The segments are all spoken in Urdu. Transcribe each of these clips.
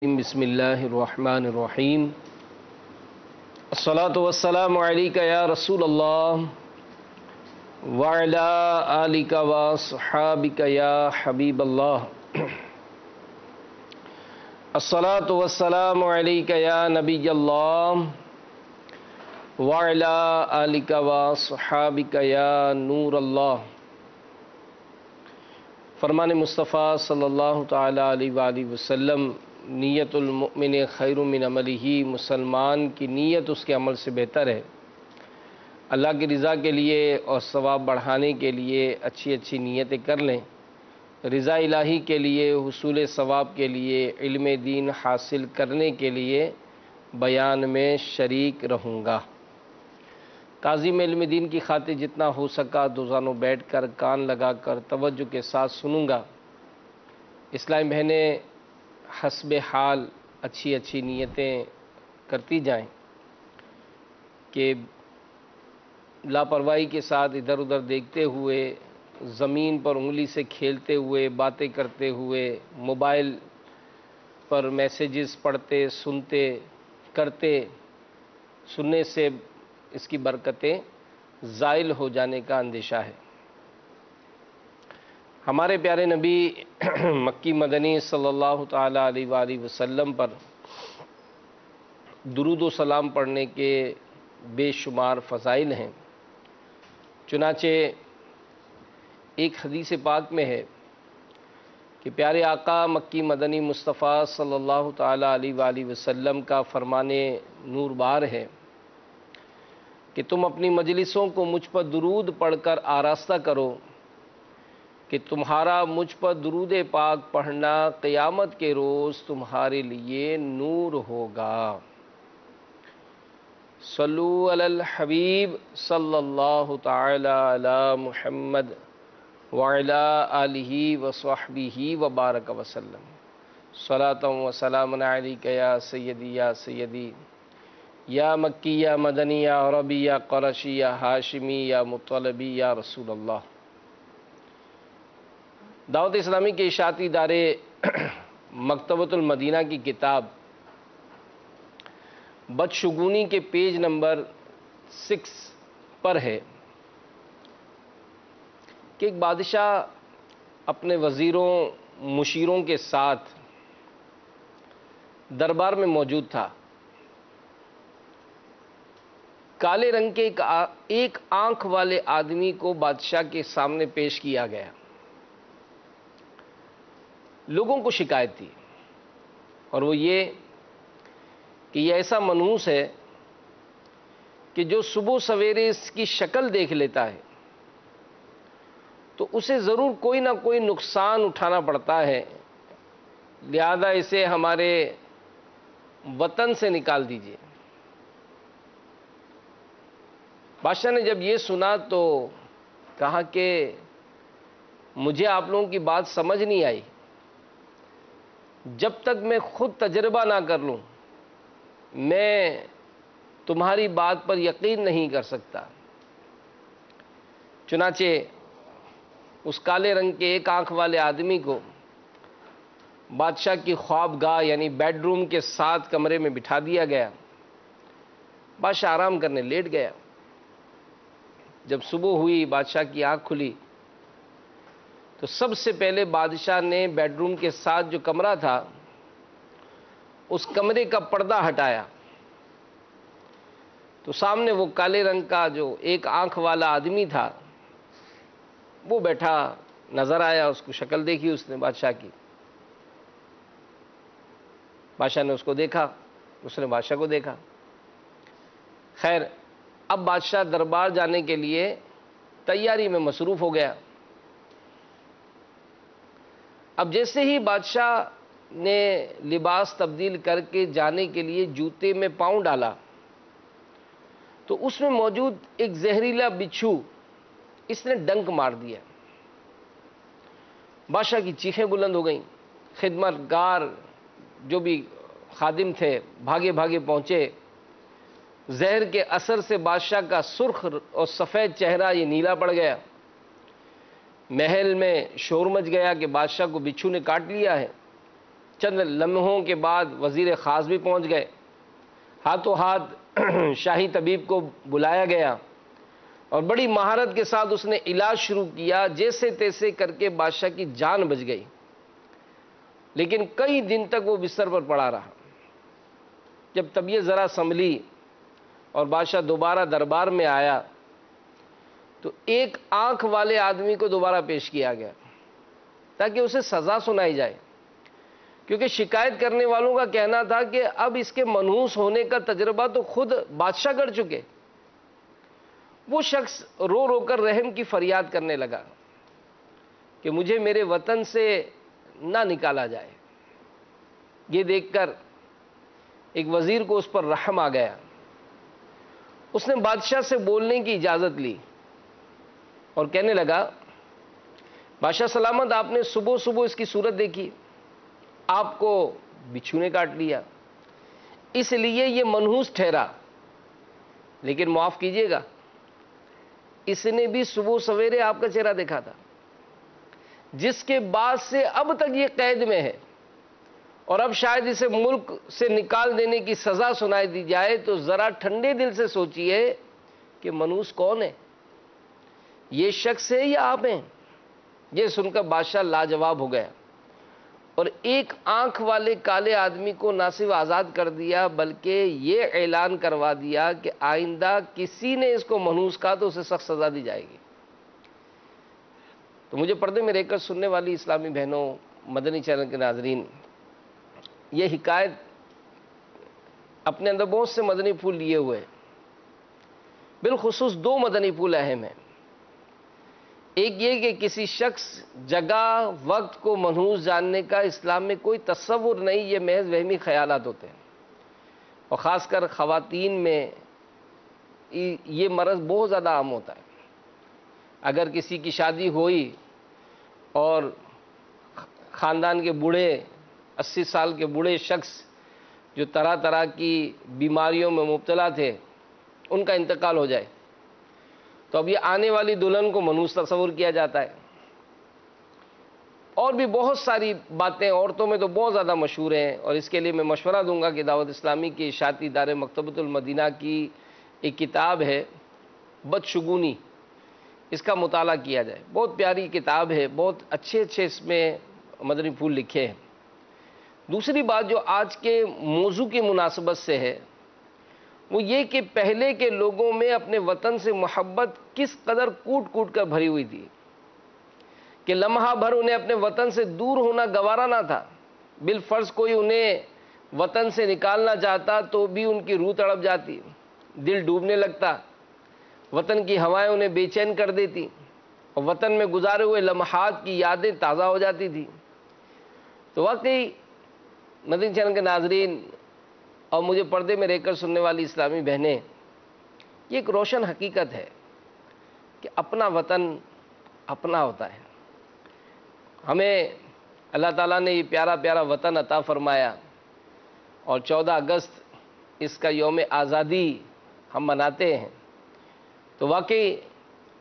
بسم اللہ الرحمن الرحیم الصلاۃ والسلام علیک یا رسول اللہ وعلی آلک واصحابک یا حبیب اللہ الصلاۃ والسلام علیک یا نبی اللہ وعلی آلک واصحابک یا نور اللہ۔ فرمان مصطفیٰ صلی اللہ تعالی علیہ وآلہ وسلم، نیت المؤمن خیر من عملہ، مسلمان کی نیت اس کے عمل سے بہتر ہے۔ اللہ کی رضا کے لیے اور ثواب بڑھانے کے لیے اچھی اچھی نیتیں کر لیں۔ رضا الہی کے لیے، حصول ثواب کے لیے، علم دین حاصل کرنے کے لیے بیان میں شریک رہوں گا۔ تعظیم علم دین کی خاطر جتنا ہو سکا دوزانوں بیٹھ کر کان لگا کر توجہ کے ساتھ سنوں گا۔ اسلامی بہنیں حسب حال اچھی اچھی نیتیں کرتی جائیں کہ لاپرواہی کے ساتھ ادھر ادھر دیکھتے ہوئے، زمین پر انگلی سے کھیلتے ہوئے، باتیں کرتے ہوئے، موبائل پر میسیجز پڑھتے سنتے کرتے، سننے سے اس کی برکتیں زائل ہو جانے کا اندیشہ ہے۔ ہمارے پیارے نبی مکی مدنی صلی اللہ تعالی علیہ وآلہ وسلم پر درود و سلام پڑھنے کے بے شمار فضائل ہیں۔ چنانچہ ایک حدیث پاک میں ہے کہ پیارے آقا مکی مدنی مصطفیٰ صلی اللہ تعالی علیہ وآلہ وسلم کا فرمان نور بار ہے کہ تم اپنی مجلسوں کو مجھ پر درود پڑھ کر آراستہ کرو کہ تمہارا مجھ پر درود پاک پڑھنا قیامت کے روز تمہارے لیے نور ہوگا۔ صلو علی الحبیب صلی اللہ تعالی علی محمد وعلی آلہ وصحبہ وبارک وسلم۔ صلاۃ و سلام علیک یا سیدی یا سیدی، یا مکی یا مدنی یا عربی یا قرشی یا ہاشمی یا مطلبی یا رسول اللہ۔ دعوت اسلامی کے اشاعتی ادارے مکتبۃ المدینہ کی کتاب بدشگونی کے پیج نمبر 6 پر ہے کہ ایک بادشاہ اپنے وزیروں مشیروں کے ساتھ دربار میں موجود تھا۔ کالے رنگ کے ایک آنکھ والے آدمی کو بادشاہ کے سامنے پیش کیا گیا۔ لوگوں کو شکایت تھی، اور وہ یہ کہ یہ ایسا منحوس ہے کہ جو صبح سویرے اس کی شکل دیکھ لیتا ہے تو اسے ضرور کوئی نہ کوئی نقصان اٹھانا پڑتا ہے، لہذا اسے ہمارے وطن سے نکال دیجیے۔ بادشاہ نے جب یہ سنا تو کہا کہ مجھے آپ لوگوں کی بات سمجھ نہیں آئی، جب تک میں خود تجربہ نہ کر لوں میں تمہاری بات پر یقین نہیں کر سکتا۔ چنانچہ اس کالے رنگ کے ایک آنکھ والے آدمی کو بادشاہ کی خوابگاہ یعنی بیڈ روم کے ساتھ کمرے میں بٹھا دیا گیا۔ بادشاہ آرام کرنے لیٹ گیا۔ جب صبح ہوئی، بادشاہ کی آنکھ کھلی تو سب سے پہلے بادشاہ نے بیڈ روم کے ساتھ جو کمرہ تھا اس کمرے کا پردہ ہٹایا تو سامنے وہ کالے رنگ کا جو ایک آنکھ والا آدمی تھا وہ بیٹھا نظر آیا۔ اس کو شکل دیکھی اس نے بادشاہ کی۔ بادشاہ نے اس کو دیکھا، اس نے بادشاہ کو دیکھا۔ خیر، اب بادشاہ دربار جانے کے لیے تیاری میں مصروف ہو گیا۔ اب جیسے ہی بادشاہ نے لباس تبدیل کر کے جانے کے لیے جوتے میں پاؤں ڈالا تو اس میں موجود ایک زہریلا بچھو اس نے ڈنک مار دیا۔ بادشاہ کی چیخیں بلند ہو گئیں۔ خدمت گار جو بھی خادم تھے بھاگے بھاگے پہنچے۔ زہر کے اثر سے بادشاہ کا سرخ اور سفید چہرہ یہ نیلا پڑ گیا۔ محل میں شور مچ گیا کہ بادشاہ کو بچھو نے کاٹ لیا ہے۔ چند لمحوں کے بعد وزیر خاص بھی پہنچ گئے، ہاتھوں ہاتھ شاہی طبیب کو بلایا گیا اور بڑی مہارت کے ساتھ اس نے علاج شروع کیا، جیسے تیسے کر کے بادشاہ کی جان بچ گئی، لیکن کئی دن تک وہ بستر پر پڑا رہا۔ جب طبیعت ذرا سنبھلی اور بادشاہ دوبارہ دربار میں آیا تو ایک آنکھ والے آدمی کو دوبارہ پیش کیا گیا تاکہ اسے سزا سنائی جائے، کیونکہ شکایت کرنے والوں کا کہنا تھا کہ اب اس کے منحوس ہونے کا تجربہ تو خود بادشاہ کر چکے۔ وہ شخص رو رو کر رحم کی فریاد کرنے لگا کہ مجھے میرے وطن سے نہ نکالا جائے۔ یہ دیکھ کر ایک وزیر کو اس پر رحم آ گیا، اس نے بادشاہ سے بولنے کی اجازت لی اور کہنے لگا، بادشاہ سلامت، آپ نے صبح صبح اس کی صورت دیکھی، آپ کو بچھو نے کاٹ لیا، اس لیے یہ منحوس ٹھہرا، لیکن معاف کیجیے گا، اس نے بھی صبح سویرے آپ کا چہرہ دیکھا تھا، جس کے بعد سے اب تک یہ قید میں ہے، اور اب شاید اسے ملک سے نکال دینے کی سزا سنائی دی جائے، تو ذرا ٹھنڈے دل سے سوچئے کہ منحوس کون ہے، یہ شخص ہے یا آپ ہیں؟ یہ سن کر بادشاہ لاجواب ہو گیا اور ایک آنکھ والے کالے آدمی کو نہ صرف آزاد کر دیا بلکہ یہ اعلان کروا دیا کہ آئندہ کسی نے اس کو منحوس کہا تو اسے سخت سزا دی جائے گی۔ تو مجھے پردے میں رہ کر سننے والی اسلامی بہنوں، مدنی چینل کے ناظرین، یہ حکایت اپنے اندر بہت سے مدنی پھول لیے ہوئے، بالخصوص دو مدنی پھول اہم ہیں۔ ایک یہ کہ کسی شخص، جگہ، وقت کو منحوس جاننے کا اسلام میں کوئی تصور نہیں، یہ محض وہمی خیالات ہوتے ہیں، اور خاص کر خواتین میں یہ مرض بہت زیادہ عام ہوتا ہے۔ اگر کسی کی شادی ہوئی اور خاندان کے بوڑھے، 80 سال کے بوڑھے شخص جو طرح طرح کی بیماریوں میں مبتلا تھے، ان کا انتقال ہو جائے تو اب یہ آنے والی دلہن کو منحوس تصور کیا جاتا ہے۔ اور بھی بہت ساری باتیں عورتوں میں تو بہت زیادہ مشہور ہیں، اور اس کے لیے میں مشورہ دوں گا کہ دعوت اسلامی کے اشاعتی ادارے مکتبۃ المدینہ کی ایک کتاب ہے بدشگونی، اس کا مطالعہ کیا جائے، بہت پیاری کتاب ہے، بہت اچھے اس میں مدنی پھول لکھے ہیں۔ دوسری بات جو آج کے موضوع کی مناسبت سے ہے وہ یہ کہ پہلے کے لوگوں میں اپنے وطن سے محبت کس قدر کوٹ کوٹ کر بھری ہوئی تھی کہ لمحہ بھر انہیں اپنے وطن سے دور ہونا گوارا نہ تھا۔ بالفرض کوئی انہیں وطن سے نکالنا چاہتا تو بھی ان کی روح تڑپ جاتی، دل ڈوبنے لگتا، وطن کی ہوائیں انہیں بے چین کر دیتی، اور وطن میں گزارے ہوئے لمحات کی یادیں تازہ ہو جاتی تھی۔ تو واقعی مدنی چینل کے ناظرین اور مجھے پردے میں رہ کر سننے والی اسلامی بہنیں، یہ ایک روشن حقیقت ہے کہ اپنا وطن اپنا ہوتا ہے۔ ہمیں اللہ تعالیٰ نے یہ پیارا پیارا وطن عطا فرمایا، اور 14 اگست اس کا یوم آزادی ہم مناتے ہیں، تو واقعی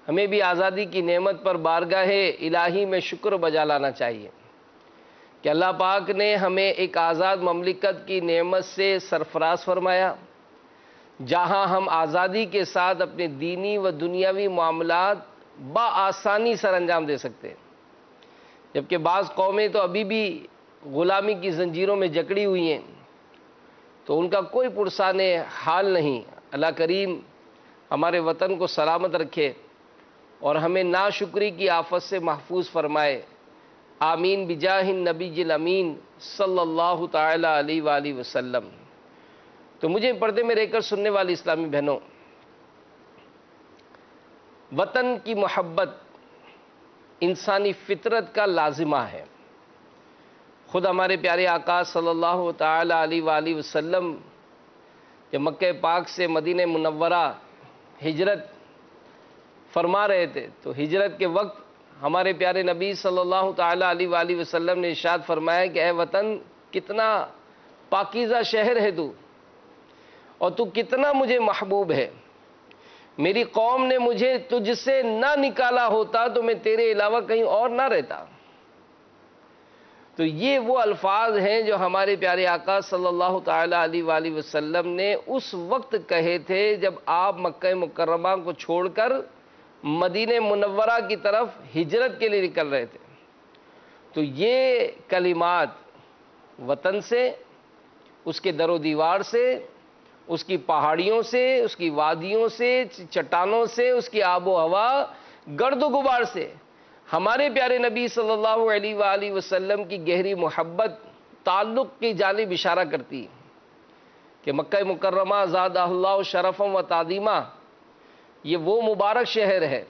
ہمیں بھی آزادی کی نعمت پر بارگاہ الہی میں شکر بجا لانا چاہیے کہ اللہ پاک نے ہمیں ایک آزاد مملکت کی نعمت سے سرفراز فرمایا، جہاں ہم آزادی کے ساتھ اپنے دینی و دنیاوی معاملات بآسانی سر انجام دے سکتے ہیں، جبکہ بعض قومیں تو ابھی بھی غلامی کی زنجیروں میں جکڑی ہوئی ہیں، تو ان کا کوئی پرسان حال نہیں۔ اللہ کریم ہمارے وطن کو سلامت رکھے اور ہمیں ناشکری کی آفت سے محفوظ فرمائے، آمین بجاہ النبی الامین صلی اللہ تعالی علیہ وآلہ وسلم۔ تو مجھے پردے میں رہ کر سننے والی اسلامی بہنوں، وطن کی محبت انسانی فطرت کا لازمہ ہے۔ خود ہمارے پیارے آقا صلی اللہ تعالی علیہ وآلہ وسلم جب مکہ پاک سے مدینہ منورہ ہجرت فرما رہے تھے تو ہجرت کے وقت ہمارے پیارے نبی صلی اللہ تعالی علیہ وآلہ وسلم نے ارشاد فرمایا کہ اے وطن، کتنا پاکیزہ شہر ہے تو، اور تو کتنا مجھے محبوب ہے، میری قوم نے مجھے تجھ سے نہ نکالا ہوتا تو میں تیرے علاوہ کہیں اور نہ رہتا۔ تو یہ وہ الفاظ ہیں جو ہمارے پیارے آقا صلی اللہ تعالیٰ علیہ وآلہ وسلم نے اس وقت کہے تھے جب آپ مکہ مکرمہ کو چھوڑ کر مدینہ منورہ کی طرف ہجرت کے لیے نکل رہے تھے۔ تو یہ کلمات وطن سے، اس کے در و دیوار سے، اس کی پہاڑیوں سے، اس کی وادیوں سے، چٹانوں سے، اس کی آب و ہوا، گرد و غبار سے ہمارے پیارے نبی صلی اللہ علیہ وآلہ وسلم کی گہری محبت، تعلق کی جانب اشارہ کرتی ہے کہ مکہ مکرمہ زادہ اللہ شرفم و تعظیمہ، یہ وہ مبارک شہر ہے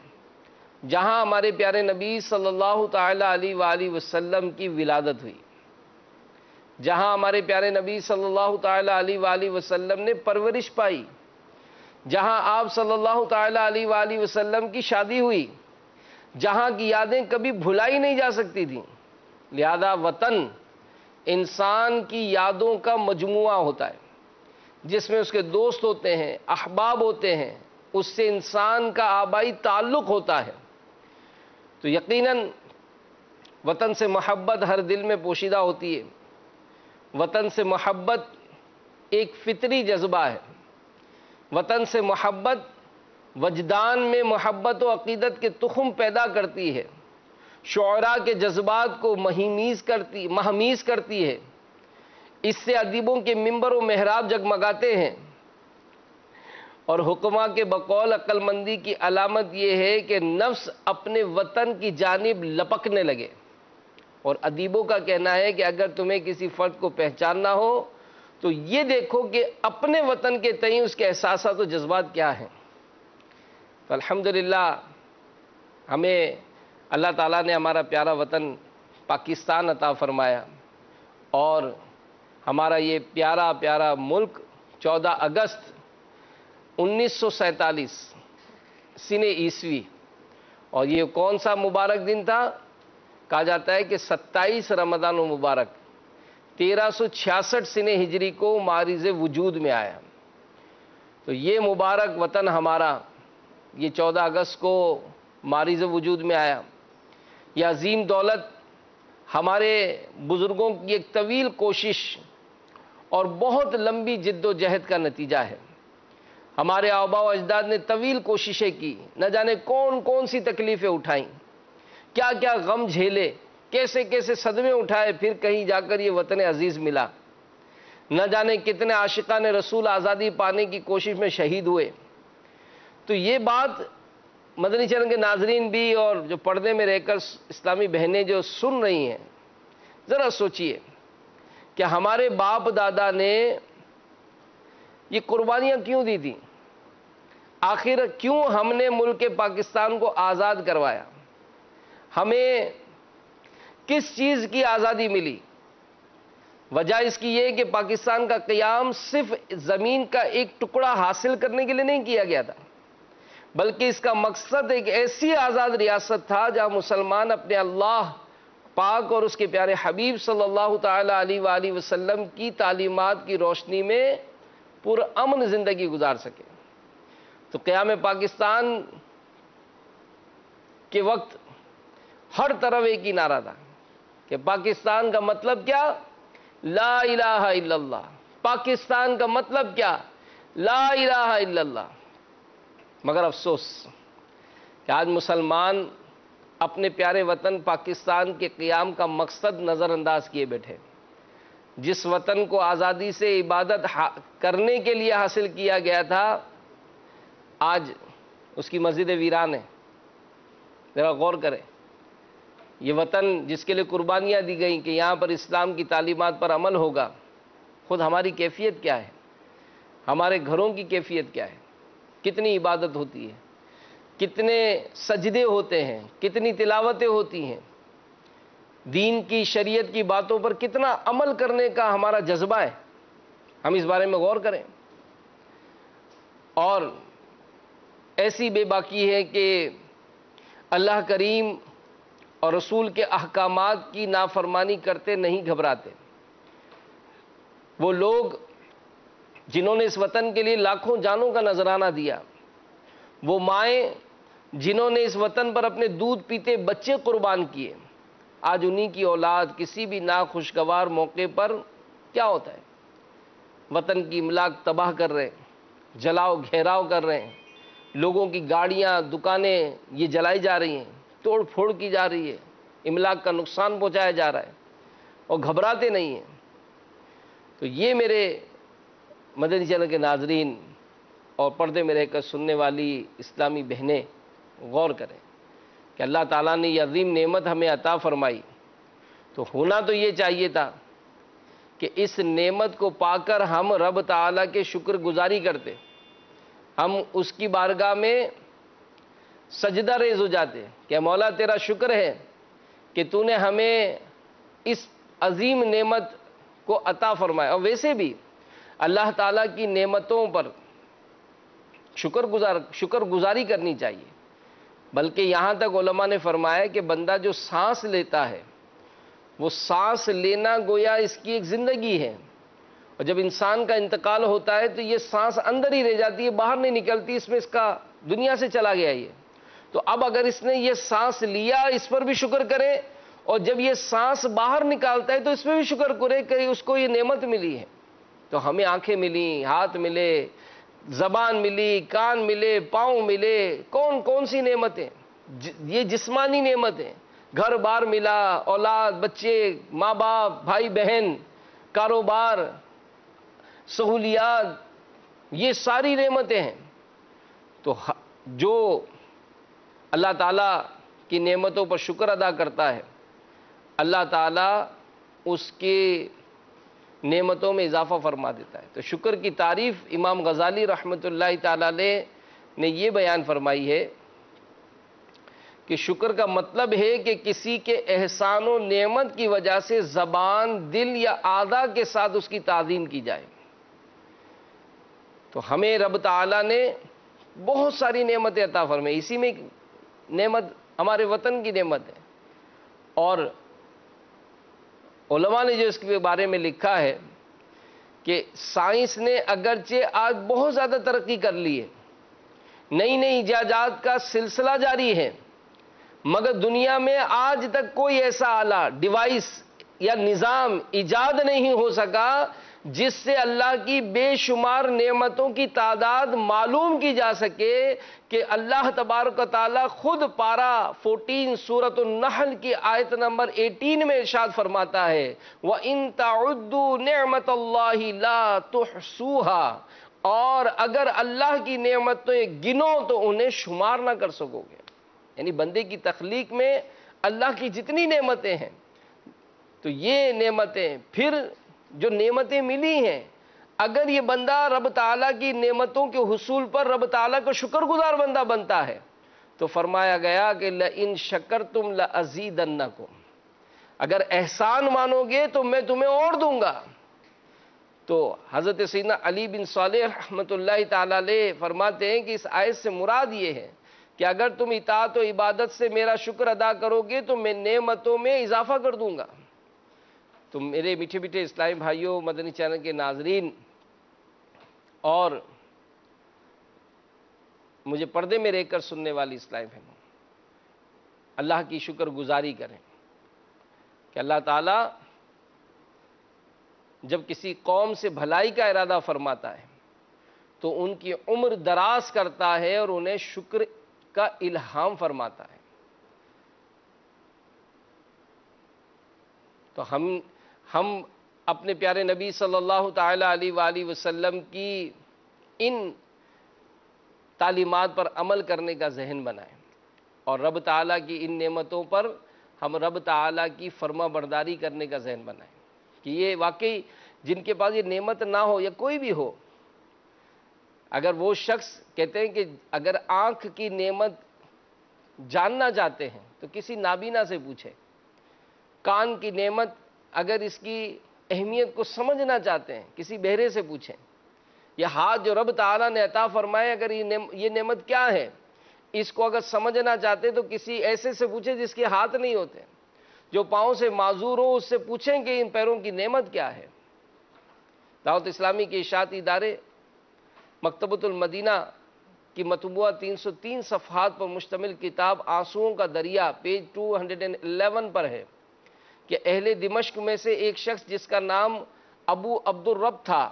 جہاں ہمارے پیارے نبی صلی اللہ تعالی علیہ وآلہ وسلم کی ولادت ہوئی، جہاں ہمارے پیارے نبی صلی اللہ تعالی علیہ وآلہ وسلم نے پرورش پائی، جہاں آپ صلی اللہ تعالی علیہ وآلہ وسلم کی شادی ہوئی، جہاں کی یادیں کبھی بھلائی نہیں جا سکتی تھیں۔ لہذا وطن انسان کی یادوں کا مجموعہ ہوتا ہے، جس میں اس کے دوست ہوتے ہیں، احباب ہوتے ہیں، اس سے انسان کا آبائی تعلق ہوتا ہے۔ تو یقیناً وطن سے محبت ہر دل میں پوشیدہ ہوتی ہے۔ وطن سے محبت ایک فطری جذبہ ہے۔ وطن سے محبت وجدان میں محبت و عقیدت کے تخم پیدا کرتی ہے، شعراء کے جذبات کو مہمیز کرتی ہے، اس سے ادیبوں کے منبر و محراب جگمگاتے ہیں، اور حکماء کے بقول عقل مندی کی علامت یہ ہے کہ نفس اپنے وطن کی جانب لپکنے لگے۔ اور ادیبوں کا کہنا ہے کہ اگر تمہیں کسی فرد کو پہچاننا ہو تو یہ دیکھو کہ اپنے وطن کے تئیں اس کے احساسات و جذبات کیا ہیں۔ تو الحمدللہ ہمیں اللہ تعالیٰ نے ہمارا پیارا وطن پاکستان عطا فرمایا، اور ہمارا یہ پیارا پیارا ملک 14 اگست 1947 سن عیسوی، اور یہ کون سا مبارک دن تھا؟ کہا جاتا ہے کہ 27 رمضان المبارک 1366 سن ہجری کو معرض وجود میں آیا۔ تو یہ مبارک وطن ہمارا یہ 14 اگست کو معرض وجود میں آیا۔ یہ عظیم دولت ہمارے بزرگوں کی ایک طویل کوشش اور بہت لمبی جد و جہد کا نتیجہ ہے۔ ہمارے آباء و اجداد نے طویل کوششیں کی، نہ جانے کون کون سی تکلیفیں اٹھائیں، کیا کیا غم جھیلے، کیسے کیسے صدمے اٹھائے، پھر کہیں جا کر یہ وطن عزیز ملا۔ نہ جانے کتنے عاشقان رسول آزادی پانے کی کوشش میں شہید ہوئے۔ تو یہ بات مدنی چینل کے ناظرین بھی اور جو پردے میں رہ کر اسلامی بہنیں جو سن رہی ہیں، ذرا سوچئے کہ ہمارے باپ دادا نے یہ قربانیاں کیوں دی تھیں؟ آخر کیوں ہم نے ملک پاکستان کو آزاد کروایا؟ ہمیں کس چیز کی آزادی ملی؟ وجہ اس کی یہ کہ پاکستان کا قیام صرف زمین کا ایک ٹکڑا حاصل کرنے کے لیے نہیں کیا گیا تھا، بلکہ اس کا مقصد ایک ایسی آزاد ریاست تھا جہاں مسلمان اپنے اللہ پاک اور اس کے پیارے حبیب صلی اللہ تعالی علیہ وآلہ وسلم کی تعلیمات کی روشنی میں پرامن زندگی گزار سکے۔ تو قیام پاکستان کے وقت ہر طرف ایک ہی نعرہ تھا کہ پاکستان کا مطلب کیا؟ لا الہ الا اللہ۔ پاکستان کا مطلب کیا؟ لا الہ الا اللہ۔ مگر افسوس کہ آج مسلمان اپنے پیارے وطن پاکستان کے قیام کا مقصد نظر انداز کیے بیٹھے۔ جس وطن کو آزادی سے عبادت کرنے کے لیے حاصل کیا گیا تھا، آج اس کی مسجد ویران ہے۔ ذرا غور کریں، یہ وطن جس کے لیے قربانیاں دی گئیں کہ یہاں پر اسلام کی تعلیمات پر عمل ہوگا، خود ہماری کیفیت کیا ہے؟ ہمارے گھروں کی کیفیت کیا ہے؟ کتنی عبادت ہوتی ہے، کتنے سجدے ہوتے ہیں، کتنی تلاوتیں ہوتی ہیں، دین کی شریعت کی باتوں پر کتنا عمل کرنے کا ہمارا جذبہ ہے؟ ہم اس بارے میں غور کریں۔ اور ایسی بے باکی ہے کہ اللہ کریم اور رسول کے احکامات کی نافرمانی کرتے نہیں گھبراتے۔ وہ لوگ جنہوں نے اس وطن کے لیے لاکھوں جانوں کا نذرانہ دیا، وہ مائیں جنہوں نے اس وطن پر اپنے دودھ پیتے بچے قربان کیے، آج انہی کی اولاد کسی بھی ناخوشگوار موقع پر کیا ہوتا ہے، وطن کی املاک تباہ کر رہے ہیں، جلاؤ گھیراؤ کر رہے ہیں، لوگوں کی گاڑیاں دکانیں یہ جلائی جا رہی ہیں، توڑ پھوڑ کی جا رہی ہے، املاک کا نقصان پہنچایا جا رہا ہے، اور گھبراتے نہیں ہیں۔ تو یہ میرے مدنی چینل کے ناظرین اور پردے میں رہ کر سننے والی اسلامی بہنیں غور کریں کہ اللہ تعالیٰ نے یہ عظیم نعمت ہمیں عطا فرمائی، تو ہونا تو یہ چاہیے تھا کہ اس نعمت کو پا کر ہم رب تعالیٰ کے شکر گزاری کرتے، ہم اس کی بارگاہ میں سجدہ ریز ہو جاتے کہ مولا تیرا شکر ہے کہ تو نے ہمیں اس عظیم نعمت کو عطا فرمایا۔ اور ویسے بھی اللہ تعالیٰ کی نعمتوں پر شکر گزاری کرنی چاہیے، بلکہ یہاں تک علماء نے فرمایا کہ بندہ جو سانس لیتا ہے وہ سانس لینا گویا اس کی ایک زندگی ہے، اور جب انسان کا انتقال ہوتا ہے تو یہ سانس اندر ہی رہ جاتی ہے، باہر نہیں نکلتی، اس میں اس کا دنیا سے چلا گیا یہ۔ تو اب اگر اس نے یہ سانس لیا اس پر بھی شکر کرے، اور جب یہ سانس باہر نکالتا ہے تو اس میں بھی شکر کرے کہ اس کو یہ نعمت ملی ہے۔ تو ہمیں آنکھیں ملی، ہاتھ ملے، زبان ملی، کان ملے، پاؤں ملے، کون سی نعمتیں، یہ جسمانی نعمتیں، گھر بار ملا، اولاد، بچے، ماں باپ، بھائی بہن، کاروبار، سہولیات، یہ ساری نعمتیں ہیں۔ تو جو اللہ تعالیٰ کی نعمتوں پر شکر ادا کرتا ہے، اللہ تعالیٰ اس کے نعمتوں میں اضافہ فرما دیتا ہے۔ تو شکر کی تعریف امام غزالی رحمۃ اللہ تعالیٰ علیہ نے یہ بیان فرمائی ہے کہ شکر کا مطلب ہے کہ کسی کے احسان و نعمت کی وجہ سے زبان، دل یا اعضاء کے ساتھ اس کی تعظیم کی جائے۔ تو ہمیں رب تعالیٰ نے بہت ساری نعمتیں عطا فرمائی، اسی میں نعمت ہمارے وطن کی نعمت ہے۔ اور علماء نے جو اس کے بارے میں لکھا ہے کہ سائنس نے اگرچہ آج بہت زیادہ ترقی کر لی ہے، نئی نئی ایجادات کا سلسلہ جاری ہے، مگر دنیا میں آج تک کوئی ایسا آلہ، ڈیوائس یا نظام ایجاد نہیں ہو سکا جس سے اللہ کی بے شمار نعمتوں کی تعداد معلوم کی جا سکے کہ اللہ تبارک و تعالیٰ خود پارہ 14 سورۃ النحل کی آیت نمبر 18 میں ارشاد فرماتا ہے وَإِن تَعُدُّوا نِعْمَةَ اللَّهِ لَا تُحْصُوهَا، اور اگر اللہ کی نعمتیں گنو تو انہیں شمار نہ کر سکو گے۔ یعنی بندے کی تخلیق میں اللہ کی جتنی نعمتیں ہیں، تو یہ نعمتیں، پھر جو نعمتیں ملی ہیں، اگر یہ بندہ رب تعالیٰ کی نعمتوں کے حصول پر رب تعالیٰ کا شکر گزار بندہ بنتا ہے تو فرمایا گیا کہ لَإِن شَكَرْتُمْ لَأَزِيدَنَّكُمْ، اگر احسان مانو گے تو میں تمہیں اور دوں گا۔ تو حضرت سیدنا علی بن صالح رحمۃ اللہ تعالیٰ علیہ فرماتے ہیں کہ اس آیت سے مراد یہ ہے کہ اگر تم اطاعت و عبادت سے میرا شکر ادا کرو گے تو میں نعمتوں میں اضافہ کر دوں گا۔ تو میرے میٹھے میٹھے اسلامی بھائیوں، مدنی چینل کے ناظرین، اور مجھے پردے میں رہ کر سننے والی اسلامی بہنوں، اللہ کی شکر گزاری کریں کہ اللہ تعالیٰ جب کسی قوم سے بھلائی کا ارادہ فرماتا ہے تو ان کی عمر دراز کرتا ہے اور انہیں شکر کا الہام فرماتا ہے۔ تو ہم اپنے پیارے نبی صلی اللہ تعالی علیہ وآلہ وسلم کی ان تعلیمات پر عمل کرنے کا ذہن بنائیں، اور رب تعالیٰ کی ان نعمتوں پر ہم رب تعالیٰ کی فرما برداری کرنے کا ذہن بنائیں کہ یہ واقعی جن کے پاس یہ نعمت نہ ہو یا کوئی بھی ہو، اگر وہ شخص کہتے ہیں کہ اگر آنکھ کی نعمت جاننا چاہتے ہیں تو کسی نابینا سے پوچھیں، کان کی نعمت اگر اس کی اہمیت کو سمجھنا چاہتے ہیں کسی بہرے سے پوچھیں، یا ہاتھ جو رب تعالیٰ نے عطا فرمائے اگر یہ نعمت کیا ہے اس کو اگر سمجھنا چاہتے تو کسی ایسے سے پوچھیں جس کے ہاتھ نہیں ہوتے، جو پاؤں سے معذور ہو اس سے پوچھیں کہ ان پیروں کی نعمت کیا ہے۔ دعوت اسلامی کے اشاعتی ادارے مکتبۃ المدینہ کی مطبوعہ 303 صفحات پر مشتمل کتاب آنسوؤں کا دریا پیج 211 پر ہے کہ اہل دمشق میں سے ایک شخص جس کا نام ابو عبد الرب تھا،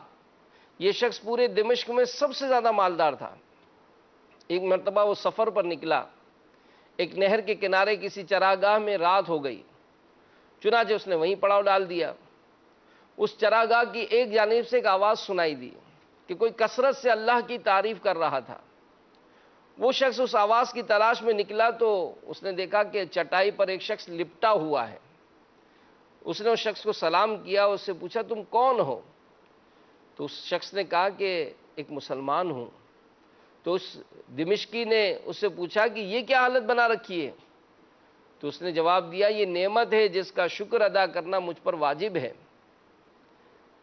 یہ شخص پورے دمشق میں سب سے زیادہ مالدار تھا۔ ایک مرتبہ وہ سفر پر نکلا، ایک نہر کے کنارے کسی چراگاہ میں رات ہو گئی، چنانچہ اس نے وہیں پڑاؤ ڈال دیا۔ اس چراگاہ کی ایک جانب سے ایک آواز سنائی دی کہ کوئی کثرت سے اللہ کی تعریف کر رہا تھا۔ وہ شخص اس آواز کی تلاش میں نکلا تو اس نے دیکھا کہ چٹائی پر ایک شخص لپٹا ہوا ہے۔ اس نے اس شخص کو سلام کیا، اس سے پوچھا تم کون ہو؟ تو اس شخص نے کہا کہ ایک مسلمان ہوں۔ تو اس دمشقی نے اس سے پوچھا کہ یہ کیا حالت بنا رکھی ہے؟ تو اس نے جواب دیا یہ نعمت ہے جس کا شکر ادا کرنا مجھ پر واجب ہے۔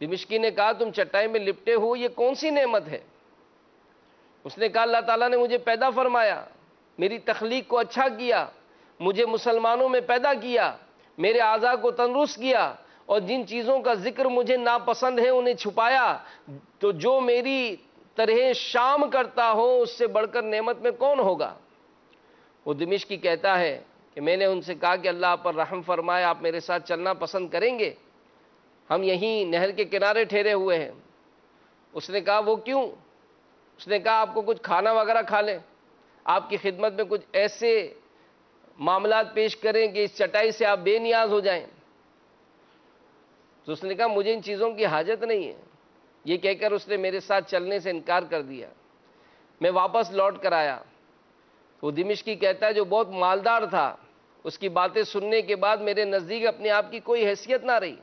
دمشقی نے کہا تم چٹائی میں لپٹے ہو، یہ کون سی نعمت ہے؟ اس نے کہا اللہ تعالیٰ نے مجھے پیدا فرمایا، میری تخلیق کو اچھا کیا، مجھے مسلمانوں میں پیدا کیا، میرے اعضاء کو تندرست کیا، اور جن چیزوں کا ذکر مجھے ناپسند ہے انہیں چھپایا۔ تو جو میری طرح شام کرتا ہو اس سے بڑھ کر نعمت میں کون ہوگا؟ وہ دمشقی کہتا ہے کہ میں نے ان سے کہا کہ اللہ آپ پر رحم فرمائے، آپ میرے ساتھ چلنا پسند کریں گے؟ ہم یہیں نہر کے کنارے ٹھہرے ہوئے ہیں۔ اس نے کہا وہ کیوں؟ اس نے کہا آپ کو کچھ کھانا وغیرہ کھا لیں، آپ کی خدمت میں کچھ ایسے معاملات پیش کریں کہ اس چٹائی سے آپ بے نیاز ہو جائیں۔ تو اس نے کہا مجھے ان چیزوں کی حاجت نہیں ہے۔ یہ کہہ کر اس نے میرے ساتھ چلنے سے انکار کر دیا۔ میں واپس لوٹ کر آیا۔ وہ دمشقی کہتا ہے جو بہت مالدار تھا، اس کی باتیں سننے کے بعد میرے نزدیک اپنے آپ کی کوئی حیثیت نہ رہی۔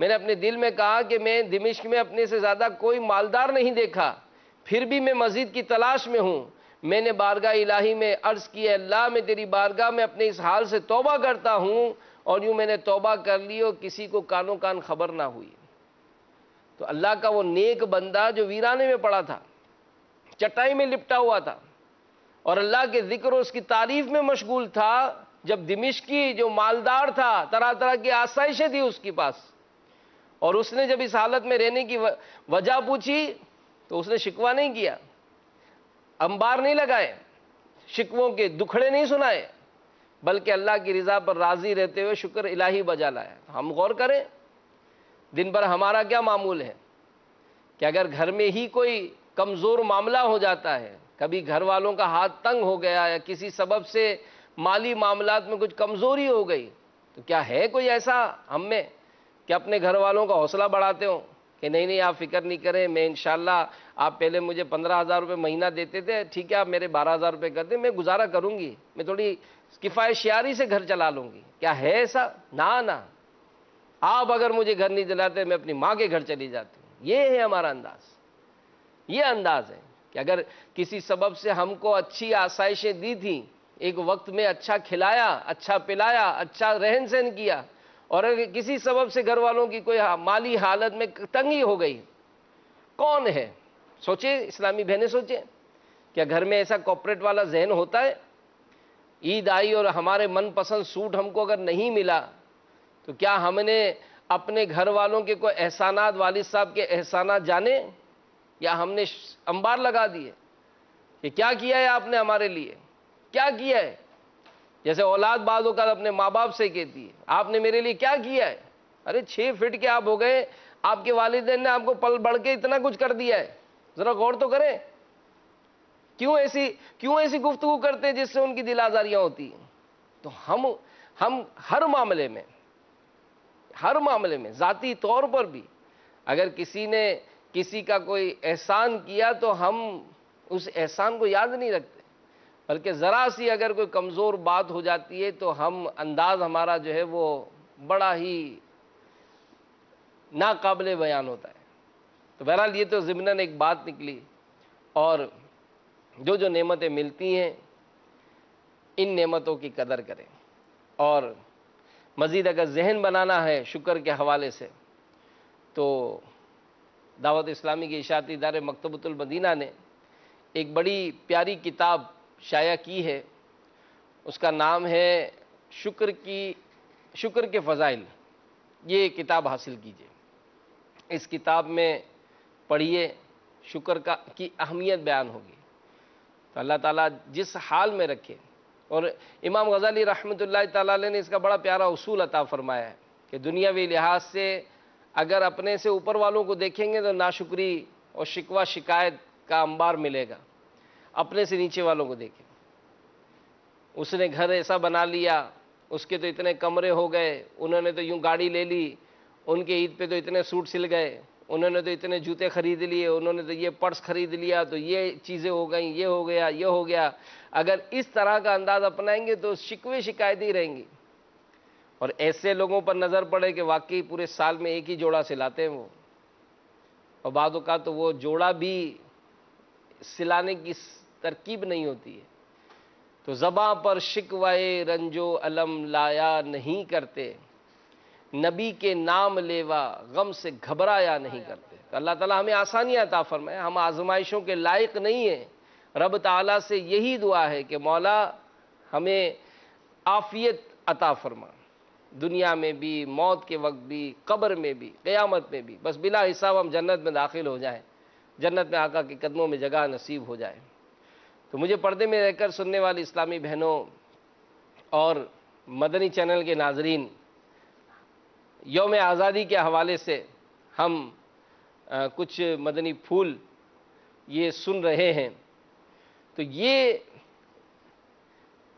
میں نے اپنے دل میں کہا کہ میں دمشق میں اپنے سے زیادہ کوئی مالدار نہیں دیکھا، پھر بھی میں مزید کی تلاش میں ہوں۔ میں نے بارگاہ الہی میں عرض کی ہے اللہ میں تیری بارگاہ میں اپنے اس حال سے توبہ کرتا ہوں، اور یوں میں نے توبہ کر لی اور کسی کو کانوں کان خبر نہ ہوئی۔ تو اللہ کا وہ نیک بندہ جو ویرانے میں پڑا تھا، چٹائی میں لپٹا ہوا تھا اور اللہ کے ذکر اور اس کی تعریف میں مشغول تھا، جب دمشقی جو مالدار تھا طرح طرح کی آسائشیں تھی اس کے پاس، اور اس نے جب اس حالت میں رہنے کی وجہ پوچھی تو اس نے شکوہ نہیں کیا، انبار نہیں لگائے، شکووں کے دکھڑے نہیں سنائے، بلکہ اللہ کی رضا پر راضی رہتے ہوئے شکر الہی بجا لایا۔ ہم غور کریں دن بھر ہمارا کیا معمول ہے کہ اگر گھر میں ہی کوئی کمزور معاملہ ہو جاتا ہے، کبھی گھر والوں کا ہاتھ تنگ ہو گیا یا کسی سبب سے مالی معاملات میں کچھ کمزوری ہو گئی، تو کیا ہے کوئی ایسا ہم میں کہ اپنے گھر والوں کا حوصلہ بڑھاتے ہوں کہ نہیں آپ فکر نہیں کریں، میں انشاءاللہ آپ پہلے مجھے 15,000 روپے مہینہ دیتے تھے، ٹھیک ہے آپ میرے 12,000 روپے کر دیں، میں گزارا کروں گی، میں تھوڑی کفایت شیاری سے گھر چلا لوں گی۔ کیا ہے ایسا؟ نہ آپ اگر مجھے گھر نہیں دلاتے میں اپنی ماں کے گھر چلی جاتی ہوں۔ یہ ہے ہمارا انداز، یہ انداز ہے کہ اگر کسی سبب سے ہم کو اچھی آسائشیں دی تھیں، ایک وقت میں اچھا کھلایا، اچھا پلایا، اچھا رہن سہن کیا، اور اگر کسی سبب سے گھر والوں کی کوئی مالی حالت میں تنگی ہو گئی، کون ہے؟ سوچیں اسلامی بہنیں سوچیں، کیا گھر میں ایسا کوپریٹ والا ذہن ہوتا ہے؟ عید آئی اور ہمارے من پسند سوٹ ہم کو اگر نہیں ملا تو کیا ہم نے اپنے گھر والوں کے کوئی احسانات، والد صاحب کے احسانات جانے، یا ہم نے انبار لگا دیے کہ کیا کیا ہے آپ نے ہمارے لیے، کیا کیا ہے؟ جیسے اولاد بعض اوقات اپنے ماں باپ سے کہتی ہے آپ نے میرے لیے کیا کیا ہے؟ ارے 6 فٹ کے آپ ہو گئے، آپ کے والدین نے آپ کو پل بڑھ کے اتنا کچھ کر دیا ہے، ذرا غور تو کریں۔ کیوں ایسی گفتگو کرتے ہیں جس سے ان کی دل آزاریاں ہوتی ہیں؟ تو ہم ہر معاملے میں ذاتی طور پر بھی اگر کسی نے کسی کا کوئی احسان کیا تو ہم اس احسان کو یاد نہیں رکھتے، بلکہ ذرا سی اگر کوئی کمزور بات ہو جاتی ہے تو انداز ہمارا جو ہے وہ بڑا ہی ناقابل بیان ہوتا ہے۔ تو بہرحال یہ تو ضمناً ایک بات نکلی، اور جو نعمتیں ملتی ہیں ان نعمتوں کی قدر کریں، اور مزید اگر ذہن بنانا ہے شکر کے حوالے سے تو دعوت اسلامی کے اشاعتی ادارے مکتبۃ المدینہ نے ایک بڑی پیاری کتاب شائع کی ہے، اس کا نام ہے شکر کے فضائل۔ یہ کتاب حاصل کیجئے، اس کتاب میں پڑھیے، شکر کی اہمیت بیان ہوگی۔ تو اللہ تعالیٰ جس حال میں رکھے، اور امام غزالی رحمۃ اللہ تعالیٰ علیہ نے اس کا بڑا پیارا اصول عطا فرمایا ہے کہ دنیاوی لحاظ سے اگر اپنے سے اوپر والوں کو دیکھیں گے تو ناشکری اور شکوہ شکایت کا انبار ملے گا. اپنے سے نیچے والوں کو دیکھیں، اس نے گھر ایسا بنا لیا، اس کے تو اتنے کمرے ہو گئے، انہوں نے تو یوں گاڑی لے لی، ان کے عید پہ تو اتنے سوٹ سل گئے، انہوں نے تو اتنے جوتے خرید لیے، انہوں نے تو یہ پرس خرید لیا، تو یہ چیزیں ہو گئیں، یہ ہو گیا، یہ ہو گیا. اگر اس طرح کا انداز اپنائیں گے تو شکوے شکایتیں ہی رہیں گی. اور ایسے لوگوں پر نظر پڑے کہ واقعی پورے سال میں ایک ہی جوڑا سلاتے ہیں وہ، اور بعض اوقات تو وہ جوڑا بھی سلانے کی ترکیب نہیں ہوتی ہے. تو زباں پر شکوائے رنج و الم لایا نہیں کرتے، نبی کے نام لیوا غم سے گھبرایا نہیں کرتے. تو اللہ تعالیٰ ہمیں آسانیاں عطا فرمائے. ہم آزمائشوں کے لائق نہیں ہیں. رب تعالیٰ سے یہی دعا ہے کہ مولا ہمیں عافیت عطا فرما، دنیا میں بھی، موت کے وقت بھی، قبر میں بھی، قیامت میں بھی. بس بلا حساب ہم جنت میں داخل ہو جائیں، جنت میں آقا کے قدموں میں جگہ نصیب ہو جائے. تو مجھے پردے میں رہ کر سننے والی اسلامی بہنوں اور مدنی چینل کے ناظرین، یوم آزادی کے حوالے سے ہم کچھ مدنی پھول یہ سن رہے ہیں. تو یہ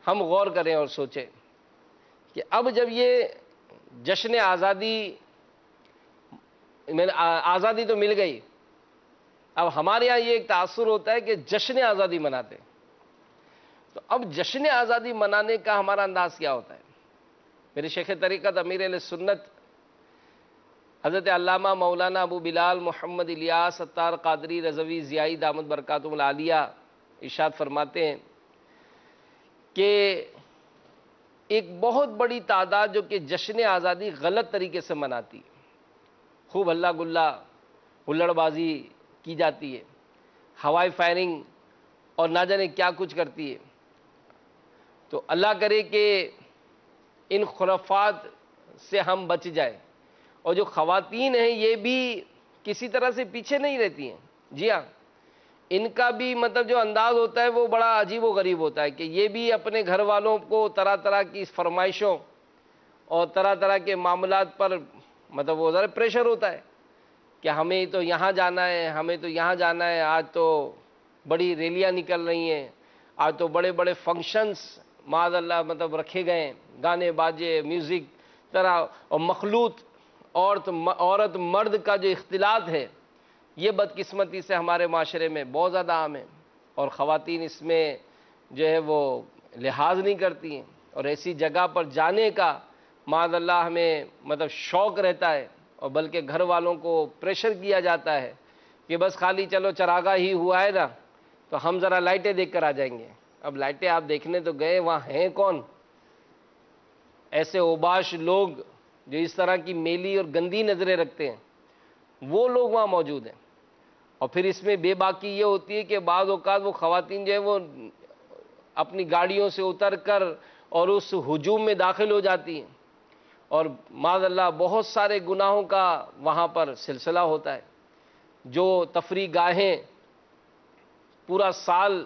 ہم غور کریں اور سوچیں کہ اب جب یہ جشن آزادی آزادی تو مل گئی، اب ہمارے ہاں یہ ایک تاثر ہوتا ہے کہ جشن آزادی مناتے. تو اب جشن آزادی منانے کا ہمارا انداز کیا ہوتا ہے؟ میرے شیخ طریقت امیر اہل سنت حضرت علامہ مولانا ابو بلال محمد الیاس ستار قادری رضوی ضیائی دامت برکاتہم العالیہ ارشاد فرماتے ہیں کہ ایک بہت بڑی تعداد جو کہ جشن آزادی غلط طریقے سے مناتی ہے، خوب ہلا گلا ہلڑ بازی کی جاتی ہے، ہوائی فائرنگ اور نہ جانے کیا کچھ کرتی ہے. تو اللہ کرے کہ ان خرافات سے ہم بچ جائیں. اور جو خواتین ہیں یہ بھی کسی طرح سے پیچھے نہیں رہتی ہیں. جی ہاں، ان کا بھی مطلب جو انداز ہوتا ہے وہ بڑا عجیب و غریب ہوتا ہے کہ یہ بھی اپنے گھر والوں کو طرح طرح کی فرمائشوں اور طرح طرح کے معاملات پر مطلب وہ ذرا پریشر ہوتا ہے کہ ہمیں تو یہاں جانا ہے، ہمیں تو یہاں جانا ہے، آج تو بڑی ریلیاں نکل رہی ہیں، آج تو بڑے بڑے فنکشنز معاذ اللہ مطلب رکھے گئے ہیں، گانے باجے میوزک طرح. اور مخلوط عورت مرد کا جو اختلاط ہے یہ بدقسمتی سے ہمارے معاشرے میں بہت زیادہ عام ہے. اور خواتین اس میں جو ہے وہ لحاظ نہیں کرتی ہیں، اور ایسی جگہ پر جانے کا معاذ اللہ ہمیں مطلب شوق رہتا ہے، اور بلکہ گھر والوں کو پریشر کیا جاتا ہے کہ بس خالی چلو چراغاں ہی ہوا ہے نا تو ہم ذرا لائٹیں دیکھ کر آ جائیں گے. اب لائٹیں آپ دیکھنے تو گئے، وہاں ہیں کون؟ ایسے اوباش لوگ جو اس طرح کی میلی اور گندی نظریں رکھتے ہیں وہ لوگ وہاں موجود ہیں. اور پھر اس میں بے باکی یہ ہوتی ہے کہ بعض اوقات وہ خواتین جو ہے وہ اپنی گاڑیوں سے اتر کر اور اس ہجوم میں داخل ہو جاتی ہیں، اور معاذ اللہ بہت سارے گناہوں کا وہاں پر سلسلہ ہوتا ہے. جو تفریح گاہیں پورا سال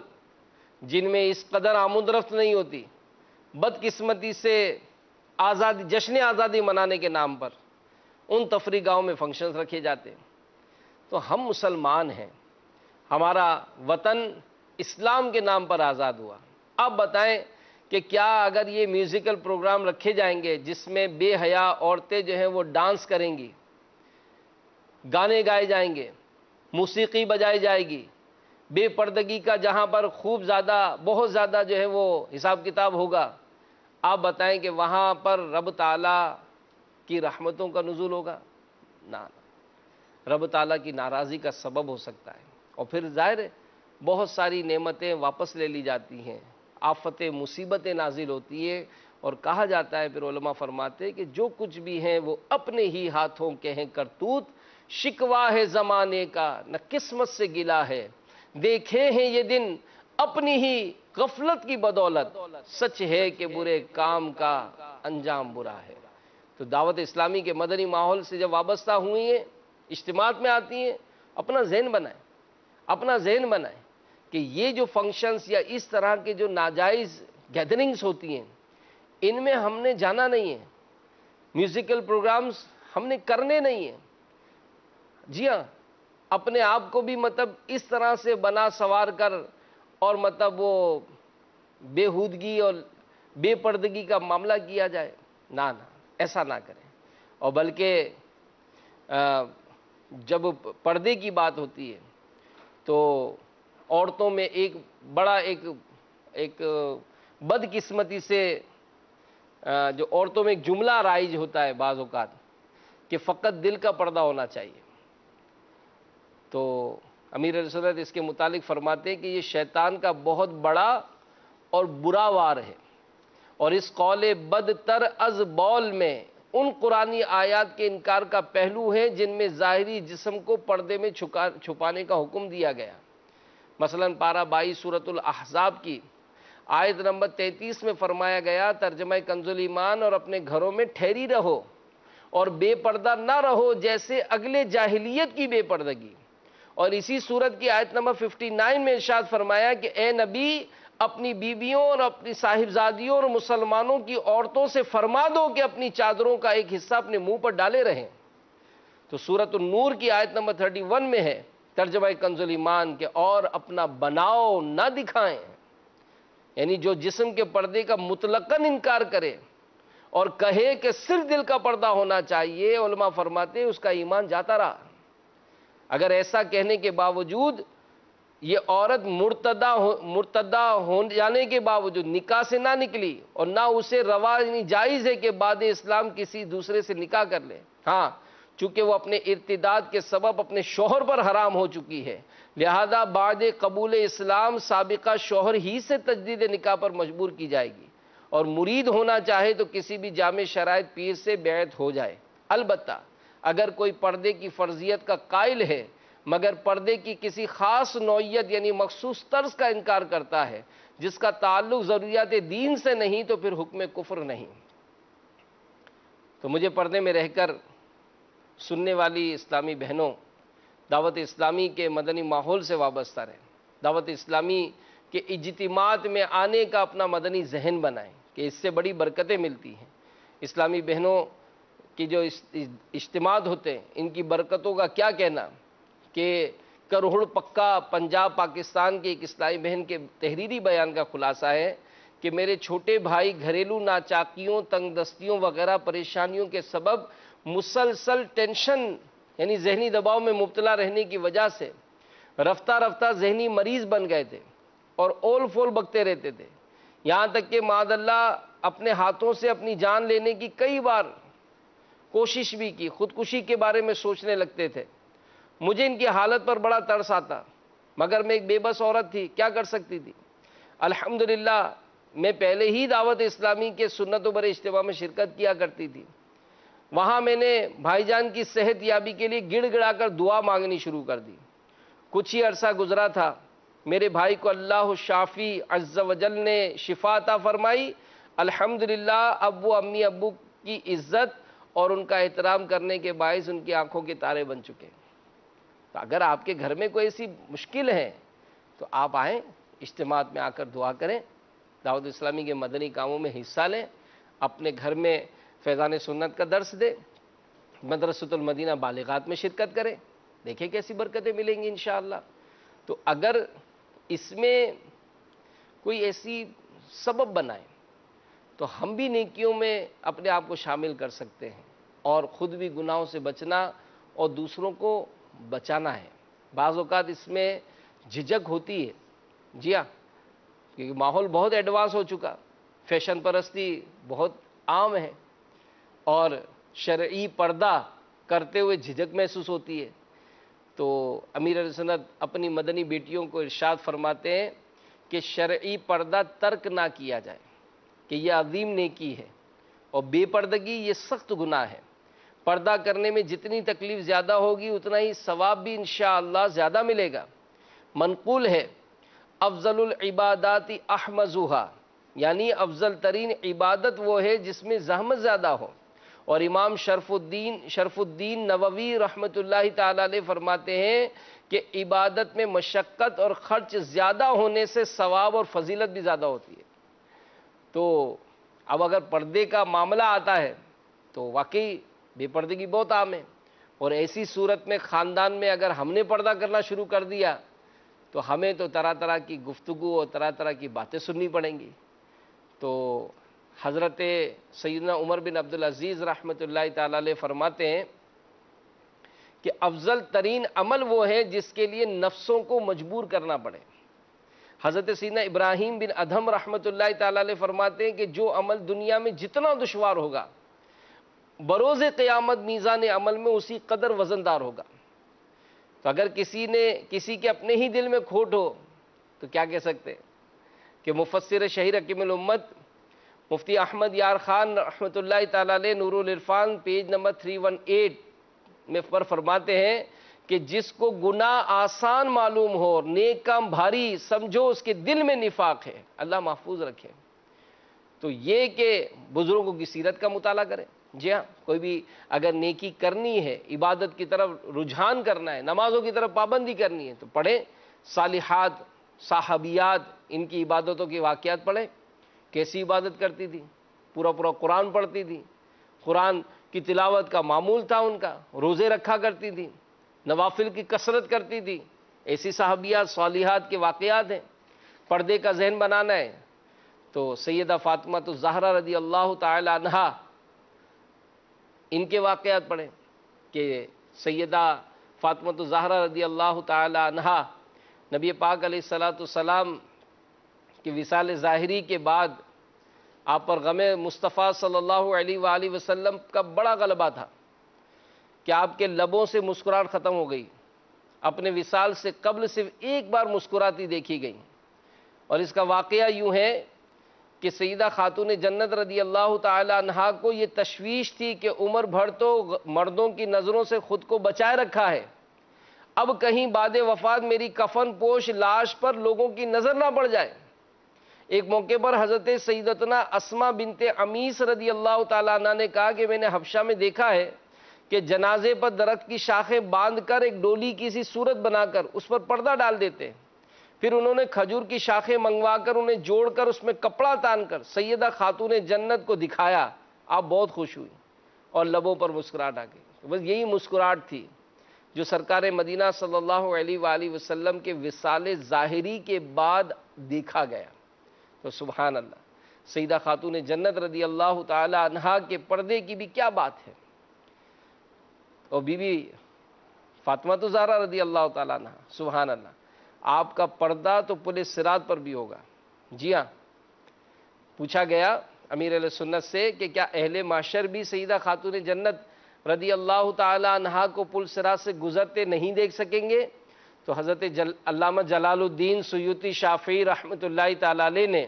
جن میں اس قدر آمد رفت نہیں ہوتی، بدقسمتی سے آزادی جشن آزادی منانے کے نام پر ان تفریح گاہوں میں فنکشنز رکھے جاتے ہیں. تو ہم مسلمان ہیں، ہمارا وطن اسلام کے نام پر آزاد ہوا. اب بتائیں کہ کیا اگر یہ میوزیکل پروگرام رکھے جائیں گے جس میں بے حیا عورتیں جو ہیں وہ ڈانس کریں گی، گانے گائے جائیں گے، موسیقی بجائی جائے گی، بے پردگی کا جہاں پر خوب زیادہ بہت زیادہ جو ہے وہ حساب کتاب ہوگا، آپ بتائیں کہ وہاں پر رب تعالیٰ کی رحمتوں کا نزول ہوگا؟ نہ، رب تعالیٰ کی ناراضی کا سبب ہو سکتا ہے. اور پھر ظاہر ہے بہت ساری نعمتیں واپس لے لی جاتی ہیں، آفتیں مصیبتیں نازل ہوتی ہیں. اور کہا جاتا ہے، پھر علماء فرماتے ہیں کہ جو کچھ بھی ہیں وہ اپنے ہی ہاتھوں کے ہیں کرتوت، شکوا ہے زمانے کا نہ قسمت سے گلا ہے، دیکھے ہیں یہ دن اپنی ہی غفلت کی بدولت، سچ ہے کہ برے کام کا انجام برا ہے. تو دعوت اسلامی کے مدنی ماحول سے جب وابستہ ہوئی ہیں، اجتماعات میں آتی ہیں، اپنا ذہن بنائیں کہ یہ جو فنکشنز یا اس طرح کے جو ناجائز گیدرنگز ہوتی ہیں ان میں ہم نے جانا نہیں ہے. میوزیکل پروگرامز ہم نے کرنے نہیں ہیں. جی ہاں، اپنے آپ کو بھی مطلب اس طرح سے بنا سنوار کر اور مطلب وہ بےہودگی اور بے پردگی کا معاملہ کیا جائے. نہ ایسا نہ کریں. اور بلکہ جب پردے کی بات ہوتی ہے تو عورتوں میں ایک بڑا ایک بدقسمتی سے جو عورتوں میں ایک جملہ رائج ہوتا ہے بعض اوقات کہ فقط دل کا پردہ ہونا چاہیے. تو امیر علیہ سنت اس کے متعلق فرماتے ہیں کہ یہ شیطان کا بہت بڑا اور برا وار ہے، اور اس قول بدتر از بول میں ان قرآنی آیات کے انکار کا پہلو ہے جن میں ظاہری جسم کو پردے میں چھپانے کا حکم دیا گیا. مثلا پارہ 22 سورۃ الاحزاب کی آیت نمبر 33 میں فرمایا گیا، ترجمہ کنز ایمان، اور اپنے گھروں میں ٹھہری رہو اور بے پردہ نہ رہو جیسے اگلے جاہلیت کی بے پردگی. اور اسی سورت کی آیت نمبر 59 میں ارشاد فرمایا کہ اے نبی اپنی بیویوں اور اپنی صاحبزادیوں اور مسلمانوں کی عورتوں سے فرما دو کہ اپنی چادروں کا ایک حصہ اپنے منہ پر ڈالے رہیں. تو سورۃ النور کی آیت نمبر 31 میں ہے ترجمہ کنز ایمان کہ اور اپنا بناؤ نہ دکھائیں. یعنی جو جسم کے پردے کا مطلقاً انکار کرے اور کہے کہ صرف دل کا پردہ ہونا چاہیے، علماء فرماتے ہیں اس کا ایمان جاتا رہا. اگر ایسا کہنے کے باوجود یہ عورت مرتدہ ہو جانے کے باوجود نکاح سے نہ نکلی اور نہ اسے روا یعنی جائز ہے کہ بعد اسلام کسی دوسرے سے نکاح کر لے. ہاں، چونکہ وہ اپنے ارتداد کے سبب اپنے شوہر پر حرام ہو چکی ہے، لہذا بعد قبول اسلام سابقہ شوہر ہی سے تجدید نکاح پر مجبور کی جائے گی، اور مرید ہونا چاہے تو کسی بھی جامع شرائط پیر سے بیعت ہو جائے. البتہ اگر کوئی پردے کی فرضیت کا قائل ہے مگر پردے کی کسی خاص نوعیت یعنی مخصوص طرز کا انکار کرتا ہے جس کا تعلق ضروریات دین سے نہیں، تو پھر حکم کفر نہیں. تو مجھے پردے میں رہ کر سننے والی اسلامی بہنوں، دعوت اسلامی کے مدنی ماحول سے وابستہ رہیں، دعوت اسلامی کے اجتماعات میں آنے کا اپنا مدنی ذہن بنائیں کہ اس سے بڑی برکتیں ملتی ہیں. اسلامی بہنوں کی جو اجتماعات ہوتے ہیں ان کی برکتوں کا کیا کہنا کہ کرہڑ پکا پنجاب پاکستان کی ایک اسلامی بہن کے تحریری بیان کا خلاصہ ہے کہ میرے چھوٹے بھائی گھریلو ناچاکیوں، تنگ دستیوں وغیرہ پریشانیوں کے سبب مسلسل ٹینشن یعنی ذہنی دباؤ میں مبتلا رہنے کی وجہ سے رفتہ رفتہ ذہنی مریض بن گئے تھے اور اول فول بکتے رہتے تھے، یہاں تک کہ معاذ اللہ اپنے ہاتھوں سے اپنی جان لینے کی کئی بار کوشش بھی کی، خودکشی کے بارے میں سوچنے لگتے تھے. مجھے ان کی حالت پر بڑا ترس آتا، مگر میں ایک بے بس عورت تھی، کیا کر سکتی تھی. الحمدللہ میں پہلے ہی دعوت اسلامی کے سنت و بر اجتماع میں شرکت کیا کرتی تھی. وہاں میں نے بھائی جان کی صحت یابی کے لیے گڑ گڑا کر دعا مانگنی شروع کر دی. کچھ ہی عرصہ گزرا تھا، میرے بھائی کو اللہ شافی عز و جل نے شفا عطا فرمائی. الحمدللہ اب وہ امی ابو کی عزت اور ان کا احترام کرنے کے باعث ان کی آنکھوں کے تارے بن چکے. تو اگر آپ کے گھر میں کوئی ایسی مشکل ہے تو آپ آئیں، اجتماعات میں آ کر دعا کریں، دعوت اسلامی کے مدنی کاموں میں حصہ لیں، اپنے گھر میں فیضان سنت کا درس دیں، مدرسۃ المدینہ بالغات میں شرکت کریں، دیکھیں کیسی برکتیں ملیں گی انشاءاللہ. تو اگر اس میں کوئی ایسی سبب بنائیں تو ہم بھی نیکیوں میں اپنے آپ کو شامل کر سکتے ہیں اور خود بھی گناہوں سے بچنا اور دوسروں کو بچانا ہے. بعض اوقات اس میں جھجک ہوتی ہے، جی ہاں، کیونکہ ماحول بہت ایڈوانس ہو چکا، فیشن پرستی بہت عام ہے اور شرعی پردہ کرتے ہوئے جھجک محسوس ہوتی ہے. تو امیر علیہ سنت اپنی مدنی بیٹیوں کو ارشاد فرماتے ہیں کہ شرعی پردہ ترک نہ کیا جائے کہ یہ عظیم نیکی ہے، اور بے پردگی یہ سخت گناہ ہے. پردہ کرنے میں جتنی تکلیف زیادہ ہوگی اتنا ہی ثواب بھی انشاءاللہ زیادہ ملے گا. منقول ہے افضل العبادات احمزھا، یعنی افضل ترین عبادت وہ ہے جس میں زحمت زیادہ ہو. اور امام شرف الدین نووی رحمۃ اللہ تعالی علیہ فرماتے ہیں کہ عبادت میں مشقت اور خرچ زیادہ ہونے سے ثواب اور فضیلت بھی زیادہ ہوتی ہے. تو اب اگر پردے کا معاملہ آتا ہے تو واقعی بے پردگی بہت عام ہے، اور ایسی صورت میں خاندان میں اگر ہم نے پردہ کرنا شروع کر دیا تو ہمیں تو طرح طرح کی گفتگو اور طرح طرح کی باتیں سننی پڑیں گی۔ تو حضرت سیدنا عمر بن عبدالعزیز رحمۃ اللہ تعالی علیہ فرماتے ہیں کہ افضل ترین عمل وہ ہے جس کے لیے نفسوں کو مجبور کرنا پڑے۔ حضرت سیدنا ابراہیم بن ادھم رحمۃ اللہ تعالی علیہ فرماتے ہیں کہ جو عمل دنیا میں جتنا دشوار ہوگا بروز قیامت میزان عمل میں اسی قدر وزندار ہوگا۔ تو اگر کسی کے اپنے ہی دل میں کھوٹ ہو تو کیا کہہ سکتے کہ مفسر شہیر حکیم الامت مفتی احمد یار خان رحمۃ اللہ تعالی علیہ نور العرفان پیج نمبر 318 میں فرماتے ہیں کہ جس کو گناہ آسان معلوم ہو اور نیک کام بھاری سمجھو اس کے دل میں نفاق ہے، اللہ محفوظ رکھے۔ تو یہ کہ بزرگوں کی سیرت کا مطالعہ کریں۔ جی ہاں، کوئی بھی اگر نیکی کرنی ہے، عبادت کی طرف رجحان کرنا ہے، نمازوں کی طرف پابندی کرنی ہے تو پڑھیں صالحات صحابیات، ان کی عبادتوں کے واقعات پڑھیں، کیسی عبادت کرتی تھی، پورا قرآن پڑھتی تھی، قرآن کی تلاوت کا معمول تھا ان کا، روزے رکھا کرتی تھی، نوافل کی کثرت کرتی تھی، ایسی صحابیات صالحات کے واقعات ہیں۔ پردے کا ذہن بنانا ہے تو سیدہ فاطمہ الزہرا رضی اللہ تعالی عنہا ان کے واقعات پڑھیں کہ سیدہ فاطمہ الزہرا رضی اللہ تعالی عنہا نبی پاک علیہ الصلاۃ والسلام کی وصال ظاہری کے بعد آپ پر غم مصطفیٰ صلی اللہ علیہ وآلہ وسلم کا بڑا غلبہ تھا کہ آپ کے لبوں سے مسکراہٹ ختم ہو گئی، اپنے وصال سے قبل صرف ایک بار مسکراتی دیکھی گئی۔ اور اس کا واقعہ یوں ہے کہ سیدہ خاتون جنت رضی اللہ تعالی عنہا کو یہ تشویش تھی کہ عمر بھر تو مردوں کی نظروں سے خود کو بچائے رکھا ہے، اب کہیں بعد وفات میری کفن پوش لاش پر لوگوں کی نظر نہ پڑ جائے۔ ایک موقع پر حضرت سیدتنا اسماء بنت عمیس رضی اللہ تعالیٰ عنہ نے کہا کہ میں نے حبشہ میں دیکھا ہے کہ جنازے پر درخت کی شاخیں باندھ کر ایک ڈولی کی سی صورت بنا کر اس پر پردہ ڈال دیتے، پھر انہوں نے کھجور کی شاخیں منگوا کر انہیں جوڑ کر اس میں کپڑا تان کر سیدہ خاتون جنت کو دکھایا۔ آپ بہت خوش ہوئی اور لبوں پر مسکراہٹ آ گئی۔ بس یہی مسکراہٹ تھی جو سرکار مدینہ صلی اللہ علیہ وآلہ وسلم کے وصال ظاہری کے بعد دیکھا گیا۔ تو سبحان اللہ، سیدہ خاتون جنت رضی اللہ تعالی عنہا کے پردے کی بھی کیا بات ہے، اور بی بی فاطمہ الزہرا رضی اللہ تعالی عنہا، سبحان اللہ، آپ کا پردہ تو پل صراط پر بھی ہوگا۔ جی ہاں، پوچھا گیا امیر علیہ سنت سے کہ کیا اہل معاشر بھی سیدہ خاتون جنت رضی اللہ تعالی عنہا کو پل صراط سے گزرتے نہیں دیکھ سکیں گے؟ تو حضرت علامہ جلال الدین سیوطی شافعی رحمۃ اللہ تعالی علیہ نے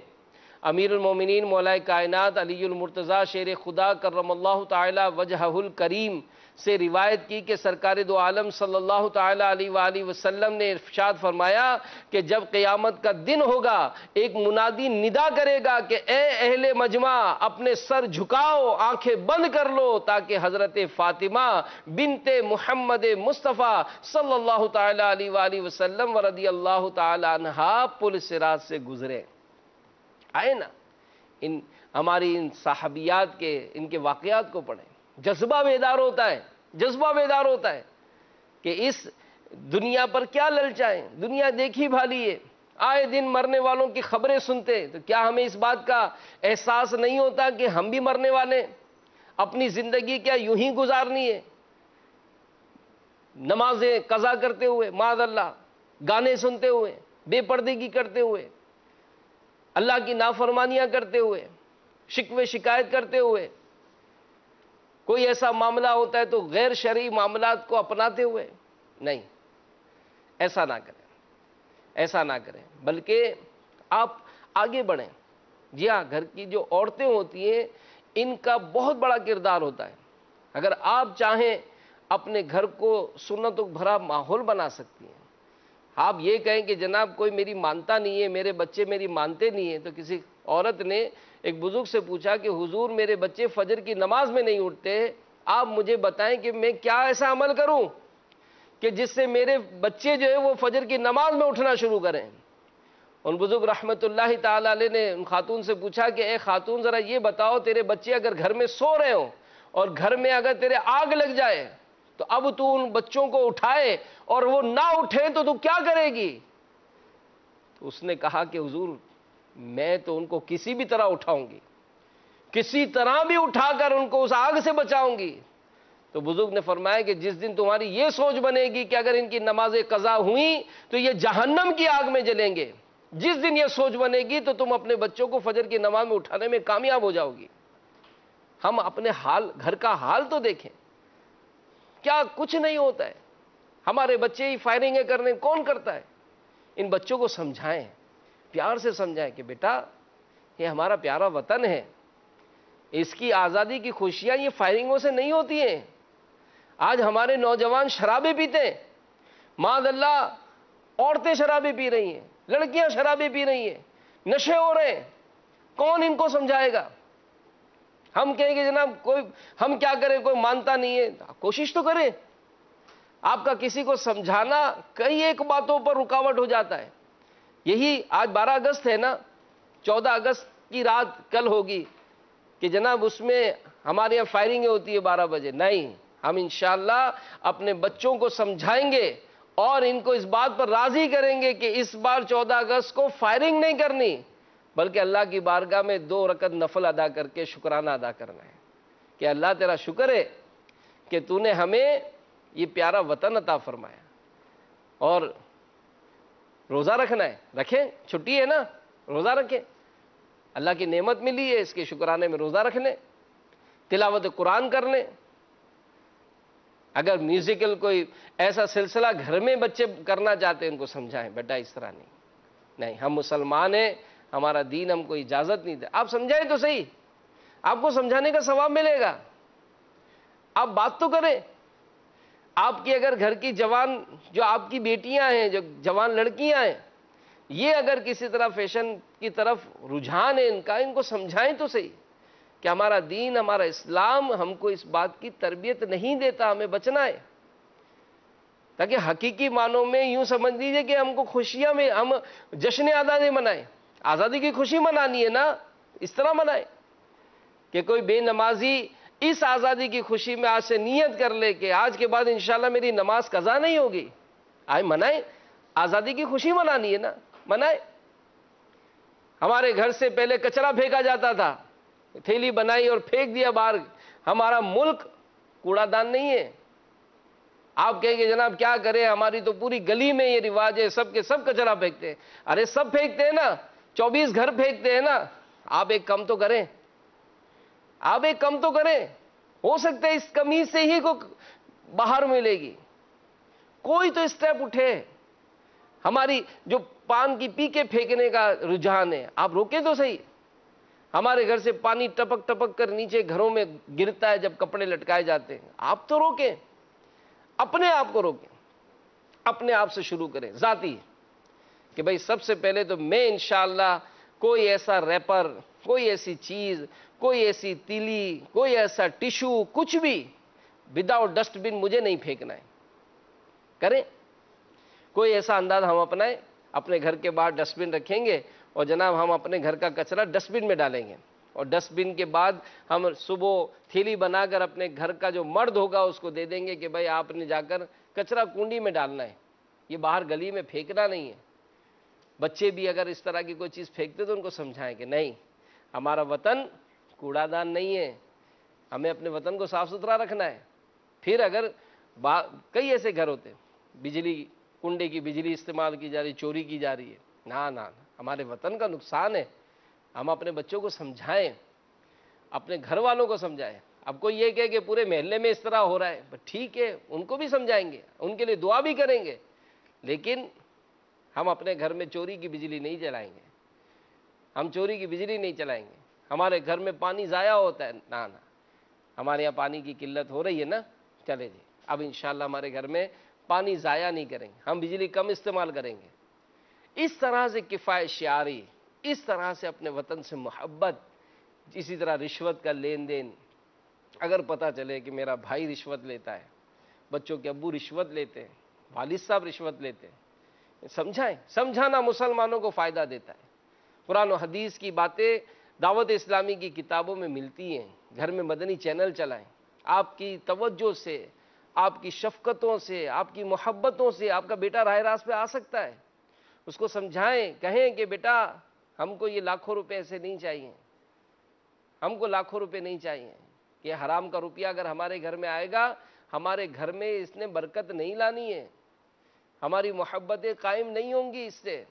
امیر المومنین مولا کائنات علی المرتضیٰ شیر خدا کرم اللہ تعالی وجہہ الکریم سے روایت کی کہ سرکار دو عالم صلی اللہ تعالی علیہ وآلہ وسلم نے ارشاد فرمایا کہ جب قیامت کا دن ہوگا ایک منادی ندا کرے گا کہ اے اہل مجمع اپنے سر جھکاؤ، آنکھیں بند کر لو تاکہ حضرت فاطمہ بنت محمد مصطفیٰ صلی اللہ تعالی علیہ وآلہ وسلم ورضی اللہ تعالی عنہا پل صراط سے گزرے۔ آئے نا ہماری ان صحابیات کے ان کے واقعات کو پڑھیں، جذبہ بیدار ہوتا ہے کہ اس دنیا پر کیا للچائیں، دنیا دیکھی بھالی ہے، آئے دن مرنے والوں کی خبریں سنتے، تو کیا ہمیں اس بات کا احساس نہیں ہوتا کہ ہم بھی مرنے والے، اپنی زندگی کیا یوں ہی گزارنی ہے، نمازیں قضا کرتے ہوئے، معاذ اللہ گانے سنتے ہوئے، بے پردگی کرتے ہوئے، اللہ کی نافرمانیاں کرتے ہوئے، شکوے شکایت کرتے ہوئے، کوئی ایسا معاملہ ہوتا ہے تو غیر شرعی معاملات کو اپناتے ہوئے، نہیں، ایسا نہ کریں بلکہ آپ آگے بڑھیں۔ جی ہاں، گھر کی جو عورتیں ہوتی ہیں ان کا بہت بڑا کردار ہوتا ہے۔ اگر آپ چاہیں اپنے گھر کو سنتوں بھرا ماحول بنا سکتی ہیں۔ آپ یہ کہیں کہ جناب کوئی میری مانتا نہیں ہے، میرے بچے میری مانتے نہیں ہیں، تو کسی عورت نے ایک بزرگ سے پوچھا کہ حضور میرے بچے فجر کی نماز میں نہیں اٹھتے، آپ مجھے بتائیں کہ میں کیا ایسا عمل کروں کہ جس سے میرے بچے جو ہے وہ فجر کی نماز میں اٹھنا شروع کریں۔ ان بزرگ رحمت اللہ تعالی علیہ نے ان خاتون سے پوچھا کہ اے خاتون ذرا یہ بتاؤ تیرے بچے اگر گھر میں سو رہے ہوں اور گھر میں اگر تیرے آگ لگ جائے تو اب تو ان بچوں کو اٹھائے اور وہ نہ اٹھے تو کیا کرے گی؟ تو اس نے کہا کہ حضور میں تو ان کو کسی بھی طرح اٹھاؤں گی، کسی طرح بھی اٹھا کر ان کو اس آگ سے بچاؤں گی۔ تو بزرگ نے فرمایا کہ جس دن تمہاری یہ سوچ بنے گی کہ اگر ان کی نمازیں قضا ہوئیں تو یہ جہنم کی آگ میں جلیں گے، جس دن یہ سوچ بنے گی تو تم اپنے بچوں کو فجر کی نماز میں اٹھانے میں کامیاب ہو جاؤ گی۔ ہم اپنے حال، گھر کا حال تو دیکھیں، کیا کچھ نہیں ہوتا ہے، ہمارے بچے ہی فائرنگیں کرنے کون کرتا ہے؟ ان بچوں کو سمجھائیں، پیار سے سمجھائیں کہ بیٹا یہ ہمارا پیارا وطن ہے، اس کی آزادی کی خوشیاں یہ فائرنگوں سے نہیں ہوتی ہیں۔ آج ہمارے نوجوان شرابیں پیتے ہیں، معاذ اللہ عورتیں شرابیں پی رہی ہیں، لڑکیاں شرابیں پی رہی ہیں، نشے ہو رہے ہیں، کون ان کو سمجھائے گا؟ ہم کہیں کہ جناب کوئی ہم کیا کریں، کوئی مانتا نہیں ہے، کوشش تو کریں۔ آپ کا کسی کو سمجھانا کئی ایک باتوں پر رکاوٹ ہو جاتا ہے۔ یہی آج 12 اگست ہے نا، 14 اگست کی رات کل ہوگی کہ جناب اس میں ہمارے یہاں فائرنگیں ہوتی ہے 12 بجے، نہیں، ہم انشاءاللہ اپنے بچوں کو سمجھائیں گے اور ان کو اس بات پر راضی کریں گے کہ اس بار 14 اگست کو فائرنگ نہیں کرنی، بلکہ اللہ کی بارگاہ میں 2 رکعت نفل ادا کر کے شکرانہ ادا کرنا ہے کہ اللہ تیرا شکر ہے کہ تو نے ہمیں یہ پیارا وطن عطا فرمایا، اور روزہ رکھنا ہے، رکھیں، چھٹی ہے نا، روزہ رکھیں، اللہ کی نعمت ملی ہے، اس کے شکرانے میں روزہ رکھ لیں، تلاوت قرآن کر لیں۔ اگر میوزیکل کوئی ایسا سلسلہ گھر میں بچے کرنا چاہتے ہیں ان کو سمجھائیں، بیٹا اس طرح نہیں، ہم مسلمان ہیں، ہمارا دین ہم کو اجازت نہیں دے۔ آپ سمجھائیں تو صحیح، آپ کو سمجھانے کا ثواب ملے گا، آپ بات تو کریں۔ آپ کی اگر گھر کی جوان جو آپ کی بیٹیاں ہیں، جو جوان لڑکیاں ہیں، یہ اگر کسی طرح فیشن کی طرف رجحان ہے ان کا، ان کو سمجھائیں تو صحیح کہ ہمارا دین، ہمارا اسلام ہم کو اس بات کی تربیت نہیں دیتا، ہمیں بچنا ہے، تاکہ حقیقی معنوں میں یوں سمجھ لیجئے کہ ہم کو خوشیاں میں ہم جشن آزادی منائیں، آزادی کی خوشی منانی ہے نا، اس طرح منائیں کہ کوئی بے نمازی اس آزادی کی خوشی میں آج سے نیت کر لے کہ آج کے بعد انشاءاللہ میری نماز قضا نہیں ہوگی۔ آئے منائیں، آزادی کی خوشی منانی ہے نا، منائیں۔ ہمارے گھر سے پہلے کچرا پھینکا جاتا تھا، تھیلی بنائی اور پھینک دیا باہر۔ ہمارا ملک کوڑا دان نہیں ہے۔ آپ کہیں گے جناب کیا کریں، ہماری تو پوری گلی میں یہ رواج ہے، سب کے سب کچرا پھینکتے ہیں۔ ارے سب پھینکتے ہیں نا، 24 گھر پھینکتے ہیں نا، آپ ایک کم تو کریں، آپ ایک کم تو کریں۔ ہو سکتا ہے اس کمی سے ہی کو باہر ملے گی، کوئی تو اسٹیپ اٹھے۔ ہماری جو پان کی پی کے پھینکنے کا رجحان ہے، آپ روکیں تو صحیح۔ ہمارے گھر سے پانی ٹپک ٹپک کر نیچے گھروں میں گرتا ہے جب کپڑے لٹکائے جاتے ہیں، آپ تو روکیں، اپنے آپ کو روکیں، اپنے آپ سے شروع کریں ذاتی، کہ بھئی سب سے پہلے تو میں انشاءاللہ کوئی ایسا ریپر، کوئی ایسی چیز، کوئی ایسی تیلی، کوئی ایسا ٹیشو، کچھ بھی وداؤٹ ڈسٹ بن مجھے نہیں پھینکنا ہے۔ کریں کوئی ایسا انداز ہم اپنائیں، اپنے گھر کے باہر ڈسٹ بن رکھیں گے اور جناب ہم اپنے گھر کا کچرا ڈسٹ بن میں ڈالیں گے، اور ڈسٹ بن کے بعد ہم صبح تھیلی بنا کر اپنے گھر کا جو مرد ہوگا اس کو دے دیں گے کہ بھائی آپ نے جا کر کچرا کنڈی میں ڈالنا ہے، یہ باہر گلی میں پھینکنا نہیں ہے۔ بچے بھی اگر اس طرح کی کوئی چیز پھینکتے تو ان کو سمجھائیں کہ نہیں، ہمارا وطن کوڑا دان نہیں ہے، ہمیں اپنے وطن کو صاف ستھرا رکھنا ہے۔ پھر اگر کئی ایسے گھر ہوتے بجلی کنڈے کی بجلی استعمال کی جا رہی، چوری کی جا رہی ہے، نہ ہمارے وطن کا نقصان ہے، ہم اپنے بچوں کو سمجھائیں، اپنے گھر والوں کو سمجھائیں۔ اب کوئی یہ کہے کہ پورے محلے میں اس طرح ہو رہا ہے، ٹھیک ہے، ان کو بھی سمجھائیں گے، ان کے لیے دعا بھی کریں گے، لیکن ہم اپنے گھر میں چوری کی بجلی نہیں جلائیں گے، ہم چوری کی بجلی نہیں چلائیں گے۔ ہمارے گھر میں پانی ضائع ہوتا ہے، نہ ہمارے یہاں پانی کی قلت ہو رہی ہے نا، چلے جی اب انشاءاللہ ہمارے گھر میں پانی ضائع نہیں کریں گے، ہم بجلی کم استعمال کریں گے۔ اس طرح سے کفایت شعاری، اس طرح سے اپنے وطن سے محبت، اسی طرح رشوت کا لین دین، اگر پتہ چلے کہ میرا بھائی رشوت لیتا ہے، بچوں کے ابو رشوت لیتے ہیں، والد صاحب رشوت لیتے ہیں، سمجھائیں۔ سمجھانا مسلمانوں کو فائدہ دیتا ہے۔ قرآن و حدیث کی باتیں دعوت اسلامی کی کتابوں میں ملتی ہیں، گھر میں مدنی چینل چلائیں، آپ کی توجہ سے، آپ کی شفقتوں سے، آپ کی محبتوں سے آپ کا بیٹا راہ راست پہ آ سکتا ہے۔ اس کو سمجھائیں، کہیں کہ بیٹا ہم کو یہ لاکھوں روپے ایسے نہیں چاہیے، ہم کو لاکھوں روپے نہیں چاہیے، کہ حرام کا روپیہ اگر ہمارے گھر میں آئے گا، ہمارے گھر میں اس نے برکت نہیں لانی ہے، ہماری محبتیں قائم نہیں ہوں گی اس سے۔